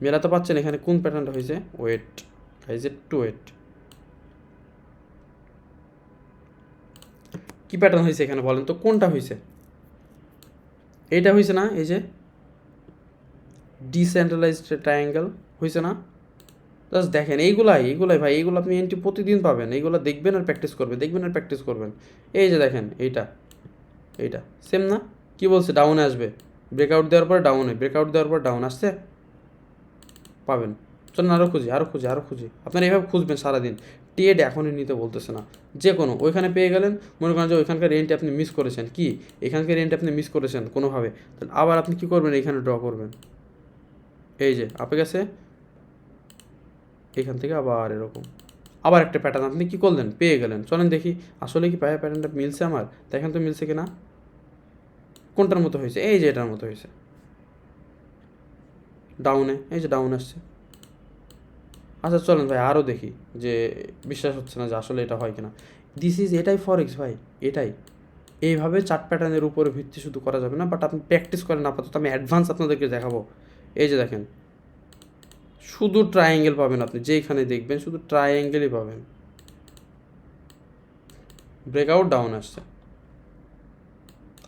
মেলাতে পাচ্ছেন এখানে কোন প্যাটার্নটা হয়েছে? ওয়েট গাইজ, একটু ওয়েট, কি প্যাটার্ন হয়েছে এখানে বলেন তো, কোনটা হয়েছে? এইটা হয়েছে না? এই যে ডিসেন্ট্রালাইজড ট্রায়াঙ্গেল হয়েছে না? জাস্ট দেখেন, এইগুলাই ভাই, এইগুলো আপনি এন্ট্রি প্রতিদিন পাবেন। এইগুলো দেখবেন আর প্র্যাকটিস করবেন। এই যে দেখেন, এইটা সেম না? কি বলছে? ডাউনে আসবে, ব্রেকআউট দেওয়ার পর ডাউন আসছে, পাবেন। চলুন আরও খুঁজি। আপনারা এইভাবে খুঁজবেন সারাদিন। ট্রেড এখনই নিতে বলতেছে না, যে কোনো ওইখানে পেয়ে গেলেন, মনে করেন যে ওইখানকার রেন্টে আপনি মিস করেছেন, কি এখানকার রেন্টে আপনি মিস করেছেন কোনোভাবে, তাহলে আবার আপনি কী করবেন? এখানে ড্র করবেন, এই যে আপে গেছে, এখান থেকে আবার এরকম, আবার একটা প্যাটার্ন আপনি কী করলেন? পেয়ে গেলেন। চলেন দেখি আসলে কি প্যাটার্নটা মিলছে আমার, দেখেন তো মিলছে কিনা, কোনটার মতো হয়েছে? এই যে এটার মতো হয়েছে, ডাউনে, এই যে ডাউন আসছে। আচ্ছা চলেন ভাই আরও দেখি, যে বিশ্বাস হচ্ছে না যে আসলে এটা হয় কিনা। এটাই ফরেক্স ভাই, এটাই। এইভাবে চার্ট প্যাটার্নের উপরে ভিত্তি শুধু করা যাবে না, বাট আপনি প্র্যাকটিস করেন আপাতত। আমি অ্যাডভান্স আপনাদেরকে দেখাবো। এই যে দেখেন, শুধু ট্রায়াঙ্গেল পাবেন আপনি, যেইখানে দেখবেন শুধু ট্রায়াঙ্গেলই পাবেন। ব্রেকআউট ডাউন আসছে,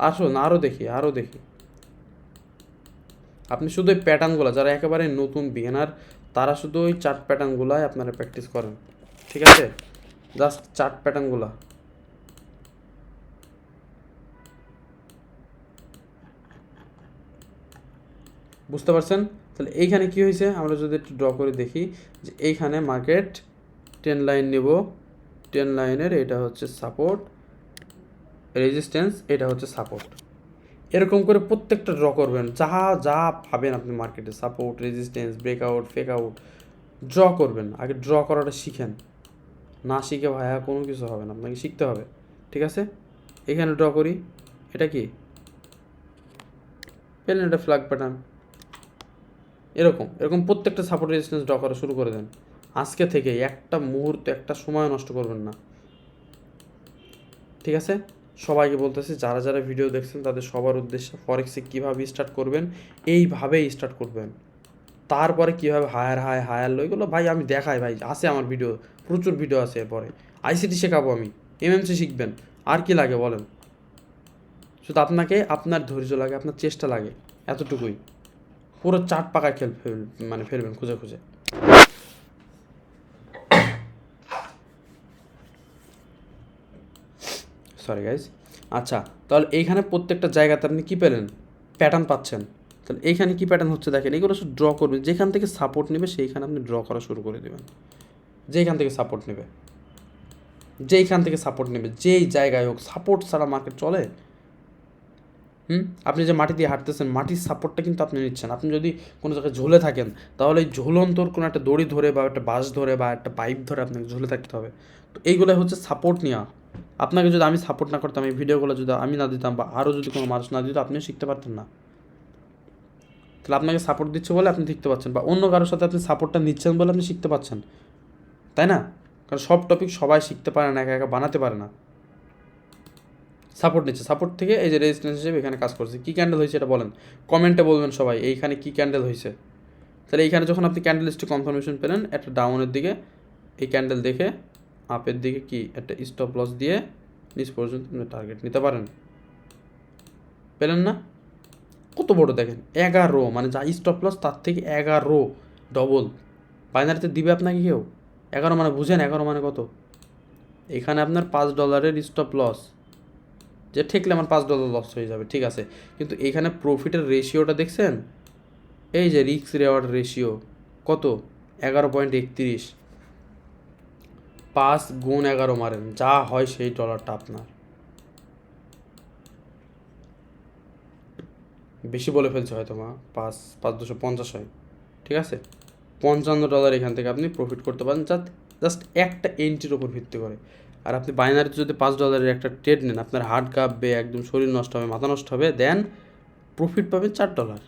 আসুন আরও দেখি। আপনি শুধু ওই প্যাটার্নগুলো, যারা একেবারে নতুন বিগিনার, তারা শুধু ওই চার্ট প্যাটার্নগুলাই আপনারা প্র্যাকটিস করেন, ঠিক আছে? জাস্ট চার্ট প্যাটার্নগুলো। বুঝতে পারছেন? তাহলে এইখানে কি হয়েছে, আমরা যদি একটু ড্র করে দেখি, যে এইখানে মার্কেট টেন লাইন নেব, টেন লাইনের এটা হচ্ছে সাপোর্ট, রেজিস্ট্যান্স, এটা হচ্ছে সাপোর্ট। এরকম করে প্রত্যেকটা ড্র করবেন, যা পাবেন আপনি মার্কেটে, support, resistance, breakout, fake out, draw করবেন। আগে ড্র করাটা শিখেন, না শিখে ভাইয়া কোনো কিছু হবে না, আপনাকে শিখতে হবে, ঠিক আছে? এখানে ড্র করি, এটা কি পেলেন? এটা ফ্ল্যাগ প্যাটার্ন। এরকম এরকম প্রত্যেকটা সাপোর্ট রেজিস্ট্যান্স ড্র করা শুরু করে দেন আজকে থেকে। একটা মুহূর্ত, একটা সময় নষ্ট করবেন না, ঠিক আছে? সবাইকে বলতেছি, যারা যারা ভিডিও দেখছেন তাদের সবার উদ্দেশ্যে ফরেক্সে কীভাবে স্টার্ট করবেন, এইভাবেই স্টার্ট করবেন। তারপরে কীভাবে হায়ার লো, এগুলো ভাই আমি দেখাই, ভাই আছে আমার ভিডিও, প্রচুর ভিডিও আছে। এরপরে আইসিটি শেখাবো আমি, এমএমসি শিখবেন, আর কি লাগে বলেন? শুধু আপনাকে আপনার ধৈর্য লাগে, আপনার চেষ্টা লাগে, এতটুকুই। পুরো চাট পাকা মানে ফেলবেন খুঁজে খুঁজে। Sorry guys. আচ্ছা, তাহলে এইখানে প্রত্যেকটা জায়গাতে আপনি কী পেলেন? প্যাটার্ন পাচ্ছেন। তাহলে এইখানে কী প্যাটার্ন হচ্ছে দেখেন, এগুলো শুধু ড্র করবেন। যেখান থেকে সাপোর্ট নেবে সেইখানে আপনি ড্র করা শুরু করে দেবেন। যেইখান থেকে সাপোর্ট নেবে, যেই জায়গায় হোক, সাপোর্ট ছাড়া মার্কেট চলে? আপনি যে মাটি দিয়ে হাঁটতেছেন, মাটির সাপোর্টটা কিন্তু আপনি নিচ্ছেন। আপনি যদি কোনো জায়গায় ঝুলে থাকেন, তাহলে এই ঝুলন্তর কোনো একটা দড়ি ধরে বা একটা বাঁশ ধরে বা একটা পাইপ ধরে আপনাকে ঝুলে থাকতে হবে। তো এইগুলো হচ্ছে সাপোর্ট নেওয়া। আপনাকে যদি আমি সাপোর্ট না করতাম, এই ভিডিওগুলো যদি আমি না দিতাম বা আরও যদি কোনো মানুষ না দিত, আপনিও শিখতে পারতেন না। তাহলে আপনাকে সাপোর্ট দিচ্ছে বলে আপনি শিখতে পারছেন, বা অন্য কারোর সাথে আপনি সাপোর্টটা নিচ্ছেন বলে আপনি শিখতে পারছেন, তাই না? কারণ সব টপিক সবাই শিখতে পারে না, একা একা বানাতে পারে না। সাপোর্ট নিচ্ছে, সাপোর্ট থেকে এই যে রেজিস্ট্যান্স হিসেবে এখানে কাজ করছে। কী ক্যান্ডেল হয়েছে এটা বলেন, কমেন্টে বলবেন সবাই এইখানে কী ক্যান্ডেল হয়েছে। তাহলে এইখানে যখন আপনি ক্যান্ডেল লিস্টে কনফার্মেশন পেলেন, একটা ডাউনের দিকে এই ক্যান্ডেল দেখে আপের দিকে কি একটা স্টপ লস দিয়ে নিচ পর্যন্ত আপনি টার্গেট নিতে পারেন। পেলেন না? কত বড় দেখেন, 11, মানে যা স্টপ লস তার থেকে 11 ডবল। বাইনারিতে দিবে আপনাকে কেউ? 11 মানে বুঝেন, 11 মানে কত? এখানে আপনার $5 স্টপ লস, যে ঠেকলে আমার $5 লস হয়ে যাবে, ঠিক আছে। কিন্তু এখানে প্রফিটের রেশিওটা দেখছেন? এই যে রিস্ক রেওয়ার্ড রেশিও কত? 11.31। 5 গুণ 11 মারেন, যা হয় সেই ডলারটা আপনার। বেশি বলে ফেলছে হয়তো, 5 250 হয়, ঠিক আছে। $55 এখান থেকে আপনি প্রফিট করতে পারেন, জাস্ট একটা এন্ট্রির ওপর ভিত্তি করে। আর আপনি বাইনারিতে যদি $5 একটা ট্রেড নেন, আপনার হার্ট কাঁপবে, একদম শরীর নষ্ট হবে, মাথা নষ্ট হবে, দেন প্রফিট পাবেন $4।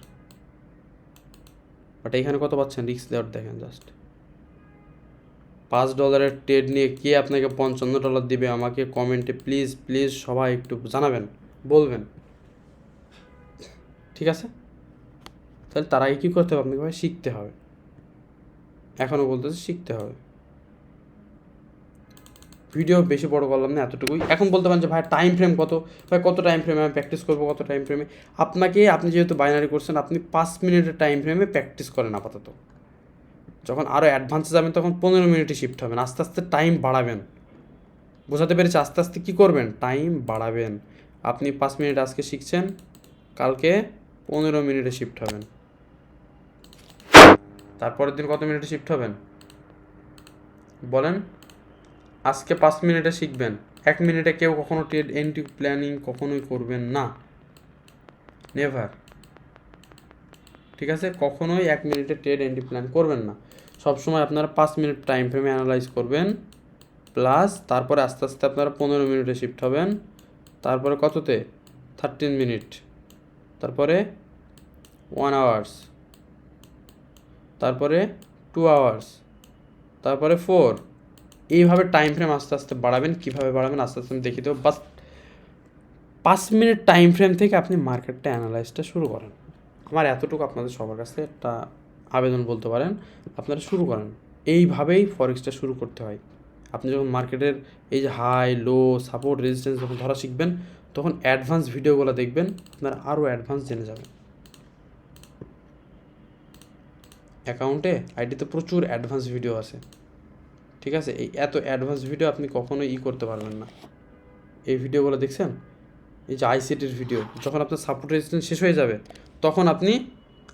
বাট এইখানে কত পাচ্ছেন? রিস্ক দেওয়ার দেখেন জাস্ট। $5 ট্রেড নিয়ে কে আপনাকে $55 দিবে? আমাকে কমেন্টে প্লিজ প্লিজ সবাই একটু জানাবেন, বলবেন, ঠিক আছে? তাহলে তার আগে কী করতে হবে? আপনাকে ভাই শিখতে হবে। এখনও বলতেছি শিখতে হবে। ভিডিও বেশি বড় করলাম না, এতটুকুই। এখন বলতে পারেন যে ভাই টাইম ফ্রেম কত? ভাই কত টাইম ফ্রেমে আমি প্র্যাকটিস করবো? কত টাইম ফ্রেমে? আপনি যেহেতু বাইনারি করছেন, আপনি 5 মিনিটের টাইম ফ্রেমে প্র্যাকটিস করেন আপাতত। যখন আরও অ্যাডভান্সে যাবেন তখন 15 মিনিটে শিফট হবেন, আস্তে আস্তে টাইম বাড়াবেন। বোঝাতে পেরেছি? আস্তে আস্তে কী করবেন? টাইম বাড়াবেন। আপনি 5 মিনিট আজকে শিখছেন, কালকে 15 মিনিটে শিফট হবেন, তারপরের দিন কত মিনিটে শিফট হবেন বলেন? আজকে 5 মিনিটে শিখবেন, 1 মিনিটে কেউ কখনো ট্রেড এন্ট্রি প্ল্যানিং কখনোই করবেন না, নেভার, ঠিক আছে? কখনোই 1 মিনিটে ট্রেড এন্ট্রি প্ল্যান করবেন না। সবসময় আপনারা 5 মিনিট টাইম ফ্রেমে অ্যানালাইজ করবেন, প্লাস তারপরে আস্তে আস্তে আপনারা 15 মিনিটে শিফট হবেন, তারপরে কততে? 13 মিনিট, তারপরে 1 আওয়ার্স, তারপরে 2 আওয়ার্স, তারপরে 4। এইভাবে টাইম ফ্রেম আস্তে আস্তে বাড়াবেন। কীভাবে বাড়াবেন আস্তে আস্তে আমি দেখিয়ে দেবো। বাস 5 মিনিট টাইম ফ্রেম থেকে আপনি মার্কেটটা অ্যানালাইজটা শুরু করেন। আমার এতটুকু আপনাদের সবার কাছে একটা আবেদন বলতে পারেন, আপনারা শুরু করেন। এইভাবেই ফরেক্সটা শুরু করতে হয়। আপনি যখন মার্কেটের এই যে হাই লো সাপোর্ট রেজিস্ট্যান্স যখন ধরা শিখবেন, তখন অ্যাডভান্স ভিডিওগুলো দেখবেন, আপনারা আরও অ্যাডভান্স জেনে যাবেন। অ্যাকাউন্টে আইডিতে প্রচুর অ্যাডভান্স ভিডিও আছে, ঠিক আছে? এই এত অ্যাডভান্স ভিডিও আপনি কখনোই করতে পারবেন না। এই ভিডিওগুলো দেখছেন? এই যে আইসিটির ভিডিও, যখন আপনার সাপোর্ট রেজিস্ট্যান্স শেষ হয়ে যাবে, তখন আপনি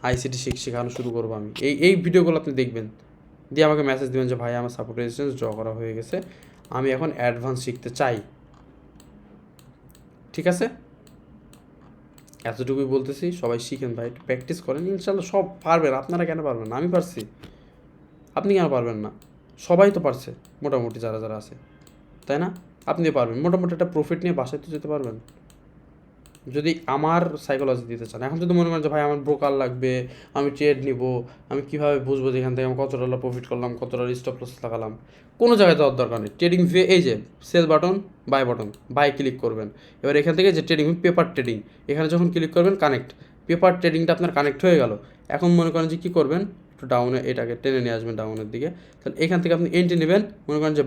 আইসিটি শেখানো শুরু করবো আমি। এই ভিডিওগুলো আপনি দেখবেন, দিয়ে আমাকে মেসেজ দেবেন যে ভাই আমার সাপোর্ট রেজিস্ট্যান্স ড্র করা হয়ে গেছে, আমি এখন অ্যাডভান্স শিখতে চাই, ঠিক আছে? এতটুকুই বলতেছি, সবাই শিখেন ভাই, একটু প্র্যাকটিস করেন, ইনশাল্লাহ সব পারবেন। আপনারা কেন পারবেন না? আমি পারছি, আপনি কেন পারবেন না? সবাই তো পারছে মোটামুটি, যারা যারা আছে, তাই না? আপনিও পারবেন, মোটামুটি একটা প্রফিট নিয়ে বাসায় তো যেতে পারবেন। যদি আমার সাইকোলজি দিতে চান। এখন যদি মনে করেন যে ভাই আমার ব্রোকার লাগবে, আমি ট্রেড নিব, আমি কীভাবে বুঝবো যে এখান থেকে আমি কত ডলার প্রফিট করলাম, কত ডলার স্টপ লস লাগালাম, কোনো জায়গায় যাওয়ার দরকার নেই। ট্রেডিং ভিউ এই যে sell button, button, buy click করবেন। এবার এখান থেকে যে ট্রেডিং পেপার ট্রেডিং, এখানে যখন ক্লিক করবেন কানেক্ট, পেপার ট্রেডিংটা আপনার কানেক্ট হয়ে গেল। এখন মনে করেন যে কী করবেন, একটু ডাউনে এটাকে টেনে নিয়ে আসবেন ডাউনের দিকে। তাহলে এখান থেকে আপনি এন্ট্রি নেবেন, মনে করেন যে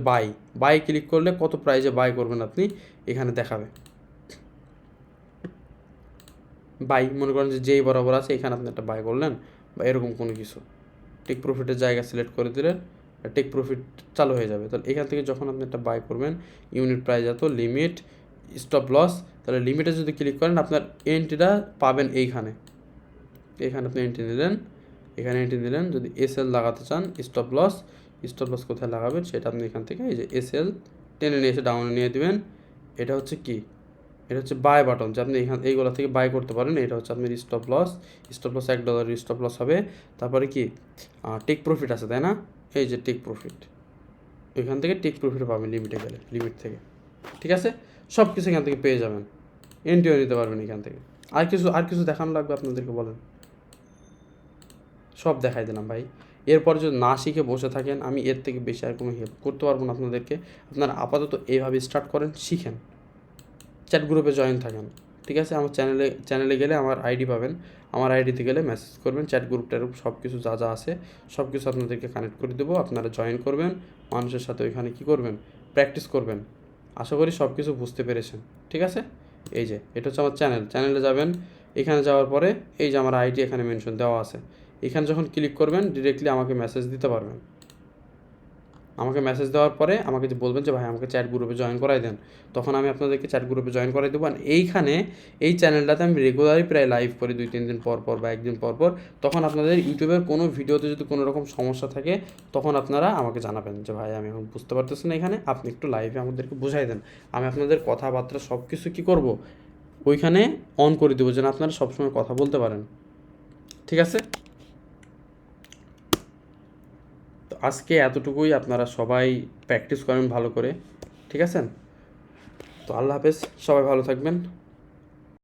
বাই ক্লিক করলে কত প্রাইজে বাই করবেন আপনি এখানে দেখাবে। বাই মনে করেন যে যেই বরাবর আছে এখানে আপনি একটা বাই করলেন বা এরকম কোনো কিছু, টেক প্রফিটের জায়গা সিলেক্ট করে দিলেন, টেক প্রফিট চালু হয়ে যাবে। তাহলে এখান থেকে যখন আপনি একটা বাই করবেন, ইউনিট প্রাইস এত, লিমিট, স্টপ লস, তাহলে লিমিটে যদি ক্লিক করেন আপনার এন্ট্রিটা পাবেন এইখানে। এখানে আপনি এন্ট্রি নিলেন, এখানে এন্ট্রি নিলেন। যদি এসএল লাগাতে চান, স্টপ লস কোথায় লাগাবেন সেটা আপনি এখান থেকে এই যে এসএল টেনে নিয়ে এসে ডাউনে নিয়ে দিবেন। এটা হচ্ছে কি, এটা হচ্ছে বাই বাটন, যে আপনি এখান এইগুলো থেকে বাই করতে পারেন। এটা হচ্ছে আপনার স্টপ লস $1 স্টপ লস হবে। তারপরে কি টেক প্রফিট আছে, তাই না? এই যে টেক প্রফিট, এখান থেকে টেক প্রফিট পাবেন লিমিটে গেলে, লিমিট থেকে। ঠিক আছে, সব কিছু এখান থেকে পেয়ে যাবেন, এন্ট্রিও নিতে পারবেন এখান থেকে। আর কিছু দেখানো লাগবে আপনাদেরকে, বলেন? সব দেখাই দিলাম ভাই। এরপর যদি না শিখে বসে থাকেন, আমি এর থেকে বেশি আর কোনো হেল্প করতে পারবো না আপনাদেরকে। আপনারা আপাতত এইভাবে স্টার্ট করেন, শিখেন, চ্যাট গ্রুপে জয়েন থাকেন। ঠিক আছে, আমার চ্যানেলে গেলে আমার আইডি পাবেন, আমার আইডিতে গেলে মেসেজ করবেন, চ্যাট গ্রুপটার সব কিছু যা যা আছে সব কিছু আপনাদেরকে কানেক্ট করে দেবো। আপনারা জয়েন করবেন, মানুষের সাথে ওইখানে কী করবেন, প্র্যাকটিস করবেন। আশা করি সব কিছু বুঝতে পেরেছেন। ঠিক আছে, এই যে এটা হচ্ছে আমার চ্যানেলে যাবেন। এখানে যাওয়ার পরে এই যে আমার আইডি এখানে মেনশন দেওয়া আছে, এখানে যখন ক্লিক করবেন ডিরেক্টলি আমাকে মেসেজ দিতে পারবেন। আমাকে মেসেজ দেওয়ার পরে আমাকে যে বলবেন যে ভাই আমাকে চ্যাট গ্রুপে জয়েন করাই দেন, তখন আমি আপনাদেরকে চ্যাট গ্রুপে জয়েন করাই দেবো। আর এইখানে এই চ্যানেলটাতে আমি রেগুলারই প্রায় লাইভ করি 2-3 দিন পর পর বা একদিন পর পর। তখন আপনাদের ইউটিউবের কোনো ভিডিওতে যদি কোনো রকম সমস্যা থাকে তখন আপনারা আমাকে জানাবেন যে ভাই আমি এখন বুঝতে পারতেছি না, এখানে আপনি একটু লাইভে আমাদেরকে বুঝাই দেন। আমি আপনাদের কথাবার্তা সব কিছু কী করব, ওইখানে অন করে দেবো, যেন আপনারা সবসময় কথা বলতে পারেন। ঠিক আছে, তো আজকে এতটুকুই। আপনারা সবাই প্র্যাকটিস করেন ভালো করে। ঠিক আছে, তো আল্লাহ হাফেজ, সবাই ভালো থাকবেন।